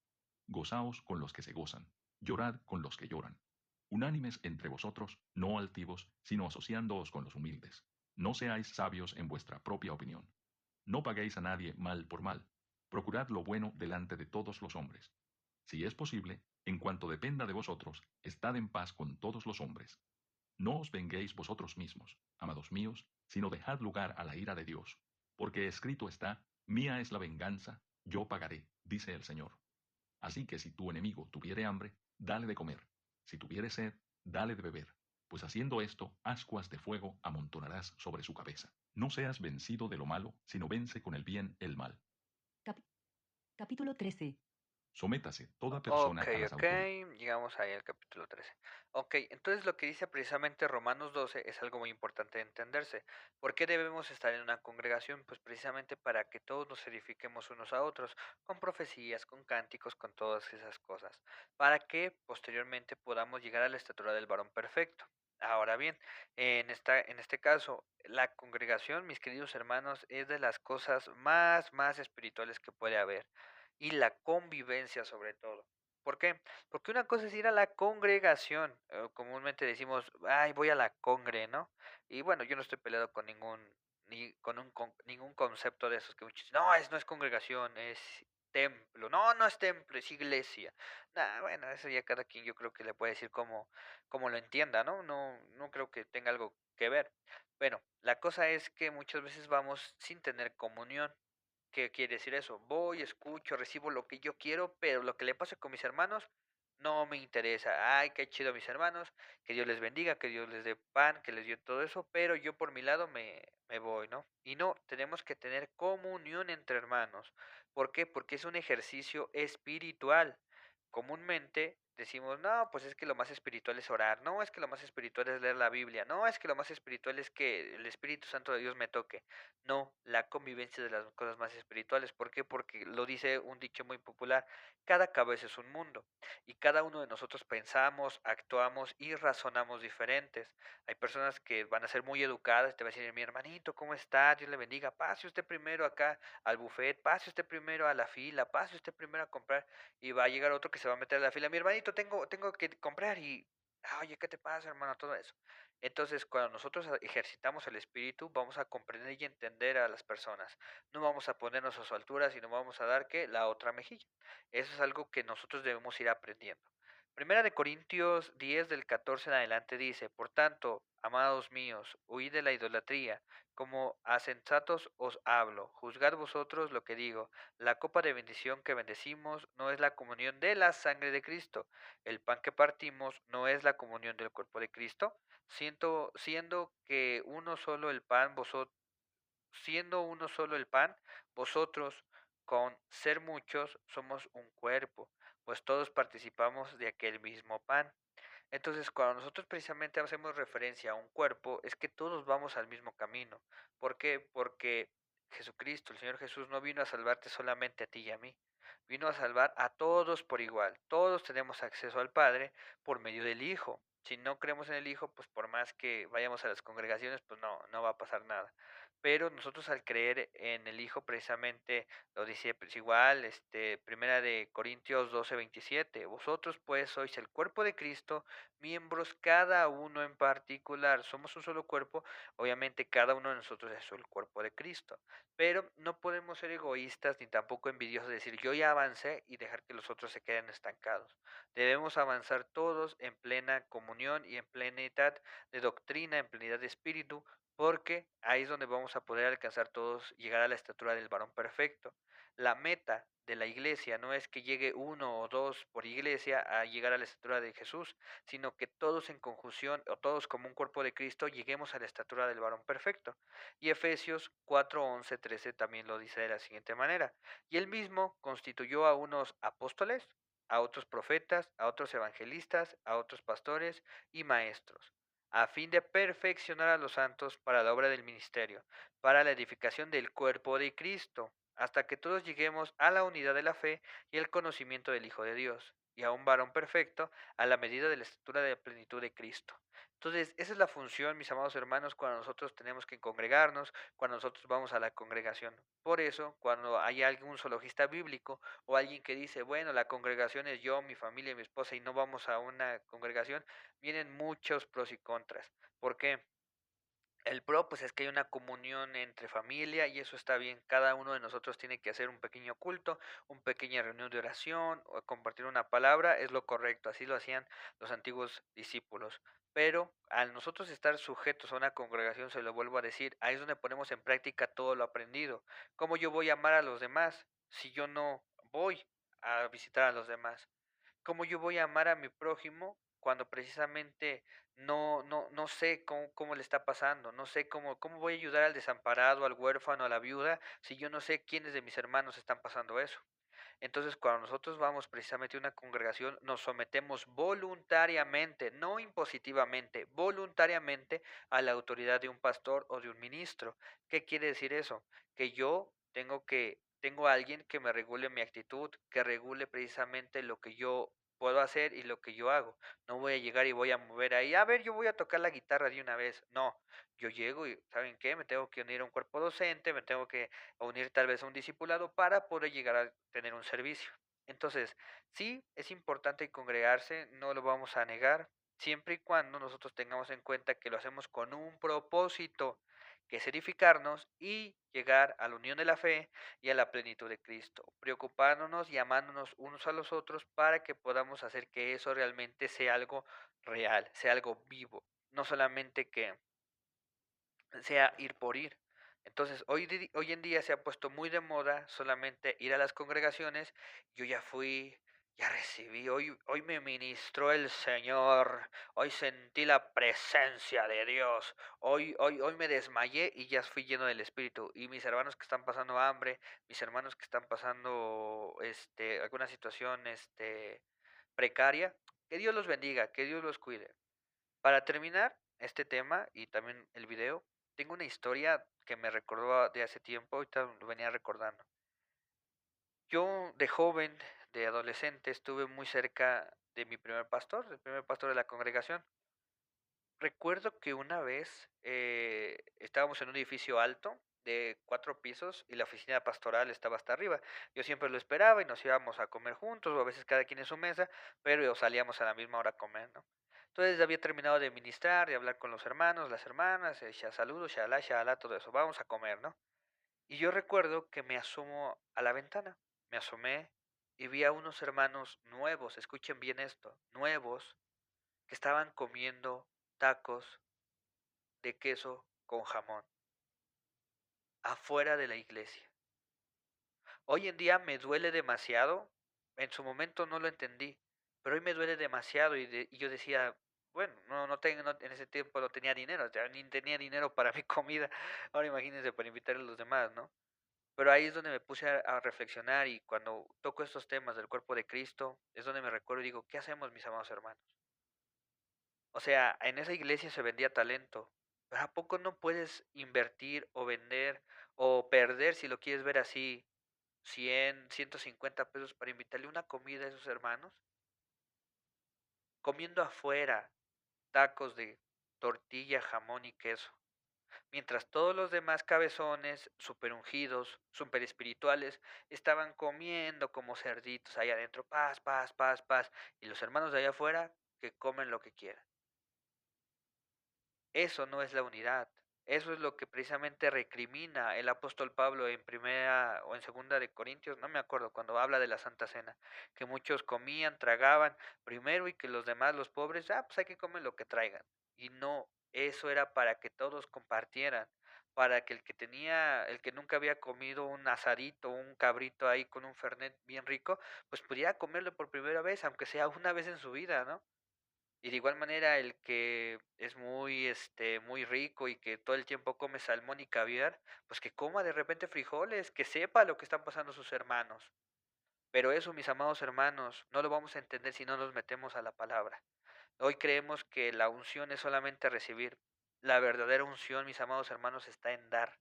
Gozaos con los que se gozan, llorad con los que lloran. Unánimes entre vosotros, no altivos, sino asociándoos con los humildes. No seáis sabios en vuestra propia opinión. No paguéis a nadie mal por mal. Procurad lo bueno delante de todos los hombres. Si es posible, en cuanto dependa de vosotros, estad en paz con todos los hombres. No os venguéis vosotros mismos, amados míos, sino dejad lugar a la ira de Dios. Porque escrito está, mía es la venganza, yo pagaré, dice el Señor. Así que si tu enemigo tuviere hambre, dale de comer. Si tuviere sed, dale de beber. Pues haciendo esto, ascuas de fuego amontonarás sobre su cabeza. No seas vencido de lo malo, sino vence con el bien el mal. Capítulo 13. Sométase toda persona Ok, a las ok, autoridades. llegamos ahí al capítulo 13. Ok, entonces lo que dice precisamente Romanos 12 es algo muy importante de entenderse. ¿Por qué debemos estar en una congregación? Pues precisamente para que todos nos edifiquemos unos a otros, con profecías, con cánticos, con todas esas cosas, para que posteriormente podamos llegar a la estatura del varón perfecto. Ahora bien, en este caso, la congregación, mis queridos hermanos, es de las cosas más espirituales que puede haber y la convivencia sobre todo. ¿Por qué? Porque una cosa es ir a la congregación, comúnmente decimos, ay, voy a la congre, ¿no? Y bueno, yo no estoy peleado con ni con ningún concepto de esos que muchos dicen, no, no es congregación, es templo. No, no es templo, es iglesia. Nah, bueno, eso ya cada quien yo creo que le puede decir como lo entienda, ¿no? No creo que tenga algo que ver. Bueno, la cosa es que muchas veces vamos sin tener comunión. ¿Qué quiere decir eso? Voy, escucho, recibo lo que yo quiero, pero lo que le pasa con mis hermanos no me interesa. Ay, qué chido mis hermanos, que Dios les bendiga, que Dios les dé pan, que les dio todo eso, pero yo por mi lado me voy, ¿no? Y no, tenemos que tener comunión entre hermanos. ¿Por qué? Porque es un ejercicio espiritual. Comúnmente decimos, no, pues es que lo más espiritual es orar, no, es que lo más espiritual es leer la Biblia, no, es que lo más espiritual es que el Espíritu Santo de Dios me toque. No, la convivencia de las cosas más espirituales. ¿Por qué? Porque lo dice un dicho muy popular, cada cabeza es un mundo y cada uno de nosotros pensamos, actuamos y razonamos diferentes. Hay personas que van a ser muy educadas, te va a decir, mi hermanito, ¿cómo está? Dios le bendiga, pase usted primero acá al buffet, pase usted primero a la fila, pase usted primero a comprar y va a llegar otro que se va a meter a la fila, mi hermanito, tengo que comprar y, oye, ¿qué te pasa, hermano? Todo eso. Entonces, cuando nosotros ejercitamos el espíritu, vamos a comprender y entender a las personas. No vamos a ponernos a su altura, sino vamos a dar que la otra mejilla. Eso es algo que nosotros debemos ir aprendiendo. Primera de Corintios 10 del 14 en adelante dice, por tanto, amados míos, huid de la idolatría, como a sensatos os hablo, juzgad vosotros lo que digo, la copa de bendición que bendecimos no es la comunión de la sangre de Cristo, el pan que partimos no es la comunión del cuerpo de Cristo, siendo que uno solo el pan, siendo uno solo el pan, vosotros con ser muchos somos un cuerpo, pues todos participamos de aquel mismo pan. Entonces, cuando nosotros precisamente hacemos referencia a un cuerpo, es que todos vamos al mismo camino. ¿Por qué? Porque Jesucristo, el Señor Jesús, no vino a salvarte solamente a ti y a mí. Vino a salvar a todos por igual. Todos tenemos acceso al Padre por medio del Hijo. Si no creemos en el Hijo, pues por más que vayamos a las congregaciones, pues no va a pasar nada. Pero nosotros al creer en el Hijo, precisamente lo dice pues igual, primera de Corintios 12:27, vosotros pues sois el cuerpo de Cristo, miembros cada uno en particular, somos un solo cuerpo, obviamente cada uno de nosotros es el cuerpo de Cristo, pero no podemos ser egoístas ni tampoco envidiosos, decir yo ya avancé y dejar que los otros se queden estancados. Debemos avanzar todos en plena comunión y en plenidad de doctrina, en plenidad de espíritu, porque ahí es donde vamos a poder alcanzar todos, llegar a la estatura del varón perfecto. La meta de la iglesia no es que llegue uno o dos por iglesia a llegar a la estatura de Jesús, sino que todos en conjunción o todos como un cuerpo de Cristo lleguemos a la estatura del varón perfecto. Y Efesios 4, 11, 13 también lo dice de la siguiente manera. Y él mismo constituyó a unos apóstoles, a otros profetas, a otros evangelistas, a otros pastores y maestros, a fin de perfeccionar a los santos para la obra del ministerio, para la edificación del cuerpo de Cristo, hasta que todos lleguemos a la unidad de la fe y el conocimiento del Hijo de Dios, y a un varón perfecto, a la medida de la estatura de la plenitud de Cristo. Entonces, esa es la función, mis amados hermanos, cuando nosotros tenemos que congregarnos, cuando nosotros vamos a la congregación. Por eso, cuando hay algún zoologista bíblico o alguien que dice, bueno, la congregación es yo, mi familia y mi esposa y no vamos a una congregación, vienen muchos pros y contras. ¿Por qué? El pro, pues es que hay una comunión entre familia y eso está bien. Cada uno de nosotros tiene que hacer un pequeño culto, una pequeña reunión de oración o compartir una palabra, es lo correcto. Así lo hacían los antiguos discípulos. Pero al nosotros estar sujetos a una congregación, se lo vuelvo a decir, ahí es donde ponemos en práctica todo lo aprendido. ¿Cómo yo voy a amar a los demás si yo no voy a visitar a los demás? ¿Cómo yo voy a amar a mi prójimo cuando precisamente no sé cómo le está pasando? No sé cómo voy a ayudar al desamparado, al huérfano, a la viuda, si yo no sé quiénes de mis hermanos están pasando eso. Entonces, cuando nosotros vamos precisamente a una congregación, nos sometemos voluntariamente, no impositivamente, voluntariamente a la autoridad de un pastor o de un ministro. ¿Qué quiere decir eso? Que yo tengo a alguien que me regule mi actitud, que regule precisamente lo que yo puedo hacer y lo que yo hago. No voy a llegar y voy a mover ahí, a ver, yo voy a tocar la guitarra de una vez. No, yo llego y, ¿saben qué? Me tengo que unir a un cuerpo docente, me tengo que unir tal vez a un discipulado para poder llegar a tener un servicio. Entonces, sí, es importante congregarse, no lo vamos a negar, siempre y cuando nosotros tengamos en cuenta que lo hacemos con un propósito. que es edificarnos y llegar a la unión de la fe y a la plenitud de Cristo, preocupándonos y amándonos unos a los otros para que podamos hacer que eso realmente sea algo real, sea algo vivo, no solamente que sea ir por ir. Entonces, hoy en día se ha puesto muy de moda solamente ir a las congregaciones. Yo ya fui, ya recibí, hoy me ministró el Señor, hoy sentí la presencia de Dios, hoy me desmayé y ya fui lleno del Espíritu. Y mis hermanos que están pasando hambre, mis hermanos que están pasando alguna situación precaria, que Dios los bendiga, que Dios los cuide. Para terminar este tema y también el video, tengo una historia que me recordó de hace tiempo, ahorita lo venía recordando. Yo de joven, de adolescente, estuve muy cerca de mi primer pastor, el primer pastor de la congregación. Recuerdo que una vez estábamos en un edificio alto de 4 pisos y la oficina pastoral estaba hasta arriba. Yo siempre lo esperaba y nos íbamos a comer juntos o a veces cada quien en su mesa, pero salíamos a la misma hora a comer, ¿no? Entonces había terminado de ministrar, de hablar con los hermanos, las hermanas, ya saludos, shalá, shalá, todo eso. Vamos a comer, ¿no? Y yo recuerdo que me asomo a la ventana, me asomé y vi a unos hermanos nuevos, escuchen bien esto, nuevos, que estaban comiendo tacos de queso con jamón afuera de la iglesia. Hoy en día me duele demasiado, en su momento no lo entendí, pero hoy me duele demasiado y yo decía, bueno, en ese tiempo no tenía dinero, o sea, ni tenía dinero para mi comida, ahora imagínense para invitar a los demás, ¿no? Pero ahí es donde me puse a reflexionar y cuando toco estos temas del cuerpo de Cristo, es donde me recuerdo y digo, ¿qué hacemos mis amados hermanos? O sea, en esa iglesia se vendía talento, pero ¿a poco no puedes invertir o vender o perder, si lo quieres ver así, 100, 150 pesos para invitarle una comida a esos hermanos? Comiendo afuera tacos de tortilla, jamón y queso. Mientras todos los demás cabezones, super ungidos, super espirituales, estaban comiendo como cerditos allá adentro, paz, paz, paz, paz, y los hermanos de allá afuera que comen lo que quieran. Eso no es la unidad. Eso es lo que precisamente recrimina el apóstol Pablo en primera o en segunda de Corintios, no me acuerdo, cuando habla de la Santa Cena, que muchos comían, tragaban primero y que los demás, los pobres, pues hay que comer lo que traigan. Y no, eso era para que todos compartieran, para que el que nunca había comido un asadito, un cabrito ahí con un fernet bien rico, pues pudiera comerlo por primera vez, aunque sea una vez en su vida, ¿no? Y de igual manera el que es muy rico y que todo el tiempo come salmón y caviar, pues que coma de repente frijoles, que sepa lo que están pasando sus hermanos. Pero eso, mis amados hermanos, no lo vamos a entender si no nos metemos a la palabra. Hoy creemos que la unción es solamente recibir. La verdadera unción, mis amados hermanos, está en dar,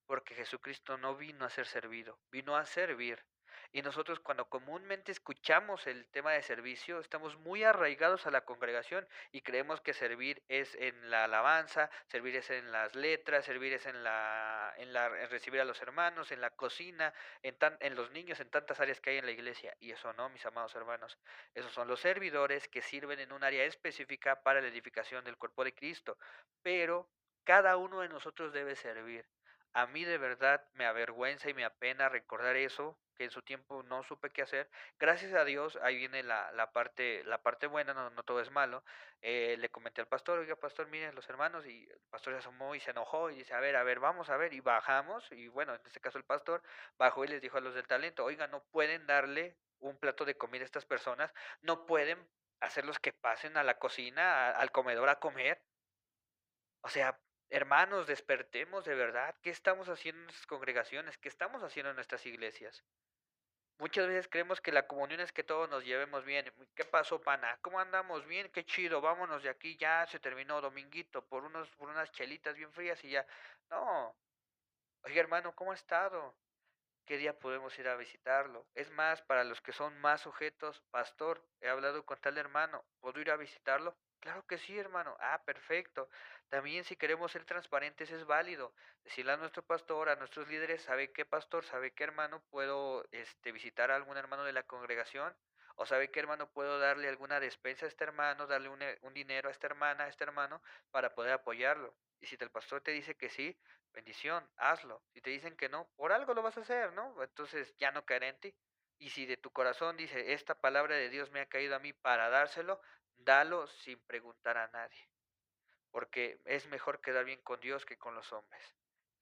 porque Jesucristo no vino a ser servido, vino a servir. Y nosotros cuando comúnmente escuchamos el tema de servicio, estamos muy arraigados a la congregación y creemos que servir es en la alabanza, servir es en las letras, servir es en recibir a los hermanos, en la cocina, en los niños, en tantas áreas que hay en la iglesia. Y eso no, mis amados hermanos. Esos son los servidores que sirven en un área específica para la edificación del cuerpo de Cristo. Pero cada uno de nosotros debe servir. A mí de verdad me avergüenza y me apena recordar eso, que en su tiempo no supe qué hacer. Gracias a Dios, ahí viene la parte buena, no, no todo es malo. Le comenté al pastor, oiga pastor, miren los hermanos, y el pastor se asomó y se enojó y dice, a ver, vamos a ver, y bajamos, y bueno, en este caso el pastor bajó y les dijo a los del talento, oiga, no pueden darle un plato de comida a estas personas, no pueden hacerlos que pasen a la cocina, al comedor a comer. O sea, hermanos, despertemos de verdad. ¿Qué estamos haciendo en nuestras congregaciones? ¿Qué estamos haciendo en nuestras iglesias? Muchas veces creemos que la comunión es que todos nos llevemos bien. ¿Qué pasó, pana? ¿Cómo andamos? Bien, qué chido. Vámonos de aquí. Ya se terminó dominguito por unas chelitas bien frías y ya. No. Oye, hermano, ¿cómo ha estado? ¿Qué día podemos ir a visitarlo? Es más, para los que son más sujetos, pastor, he hablado con tal hermano, ¿puedo ir a visitarlo? Claro que sí, hermano. Ah, perfecto. También si queremos ser transparentes es válido. Decirle a nuestro pastor, a nuestros líderes, ¿sabe qué pastor? ¿Sabe qué hermano? ¿Puedo visitar a algún hermano de la congregación? ¿O sabe qué hermano puedo darle alguna despensa a este hermano, darle un dinero a esta hermana, a este hermano, para poder apoyarlo? Y si el pastor te dice que sí, bendición, hazlo. Si te dicen que no, por algo lo vas a hacer, ¿no? Entonces ya no caerá en ti. Y si de tu corazón dice, esta palabra de Dios me ha caído a mí para dárselo, dalo sin preguntar a nadie, porque es mejor quedar bien con Dios que con los hombres.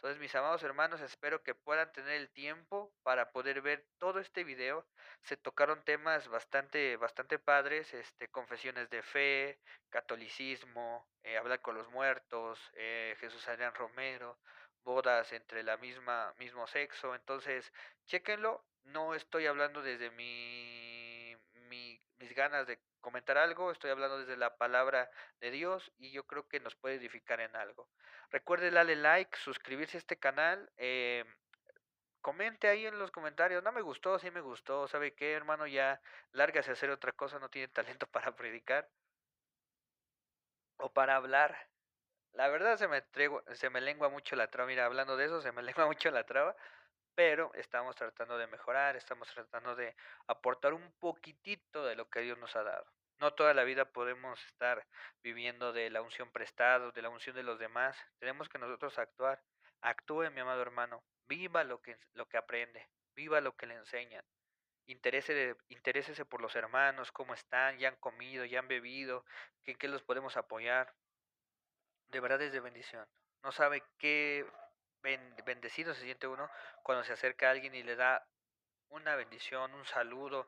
Entonces, mis amados hermanos, espero que puedan tener el tiempo para poder ver todo este video. Se tocaron temas bastante padres, confesiones de fe, catolicismo, hablar con los muertos, Jesús Adrián Romero, bodas entre la mismo sexo. Entonces, chéquenlo. No estoy hablando desde mis ganas de comentar algo, estoy hablando desde la palabra de Dios y yo creo que nos puede edificar en algo. Recuerde darle like, suscribirse a este canal, comente ahí en los comentarios, no me gustó, sí me gustó, ¿sabe qué, hermano? Ya lárgase a hacer otra cosa, no tiene talento para predicar o para hablar. La verdad se me lengua mucho la traba, mira, hablando de eso, se me lengua mucho la traba, pero estamos tratando de mejorar, estamos tratando de aportar un poquitito de lo que Dios nos ha dado. No toda la vida podemos estar viviendo de la unción prestada, de la unción de los demás. Tenemos que nosotros actuar. Actúe, mi amado hermano. Viva lo que aprende. Viva lo que le enseñan. Interésese por los hermanos, cómo están, ya han comido, ya han bebido, en qué los podemos apoyar. De verdad es de bendición. No sabe qué bendecido se siente uno cuando se acerca a alguien y le da una bendición, un saludo,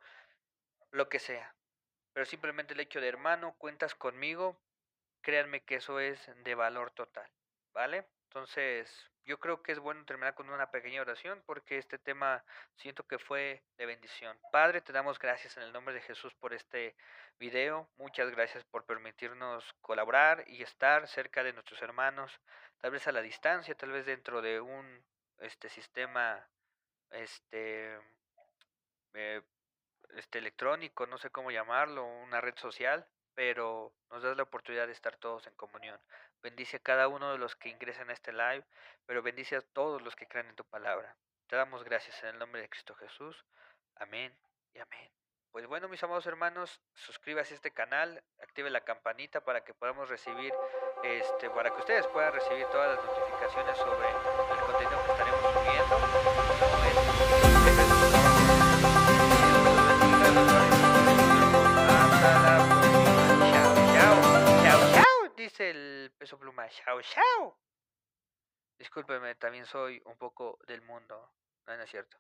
lo que sea. Pero simplemente el hecho de hermano, cuentas conmigo, créanme que eso es de valor total, ¿vale? Entonces, yo creo que es bueno terminar con una pequeña oración porque este tema siento que fue de bendición. Padre, te damos gracias en el nombre de Jesús por este video. Muchas gracias por permitirnos colaborar y estar cerca de nuestros hermanos, tal vez a la distancia, tal vez dentro de un sistema este eh, electrónico, no sé cómo llamarlo, una red social, pero nos das la oportunidad de estar todos en comunión. Bendice a cada uno de los que ingresen a este live, pero bendice a todos los que crean en tu palabra. Te damos gracias en el nombre de Cristo Jesús. Amén y amén. Pues bueno, mis amados hermanos, suscríbase a este canal, active la campanita para que podamos recibir, para que ustedes puedan recibir todas las notificaciones sobre el contenido que estaremos subiendo. Dice el Peso Pluma, chao, chao. Discúlpeme, también soy un poco del mundo. No, no es cierto.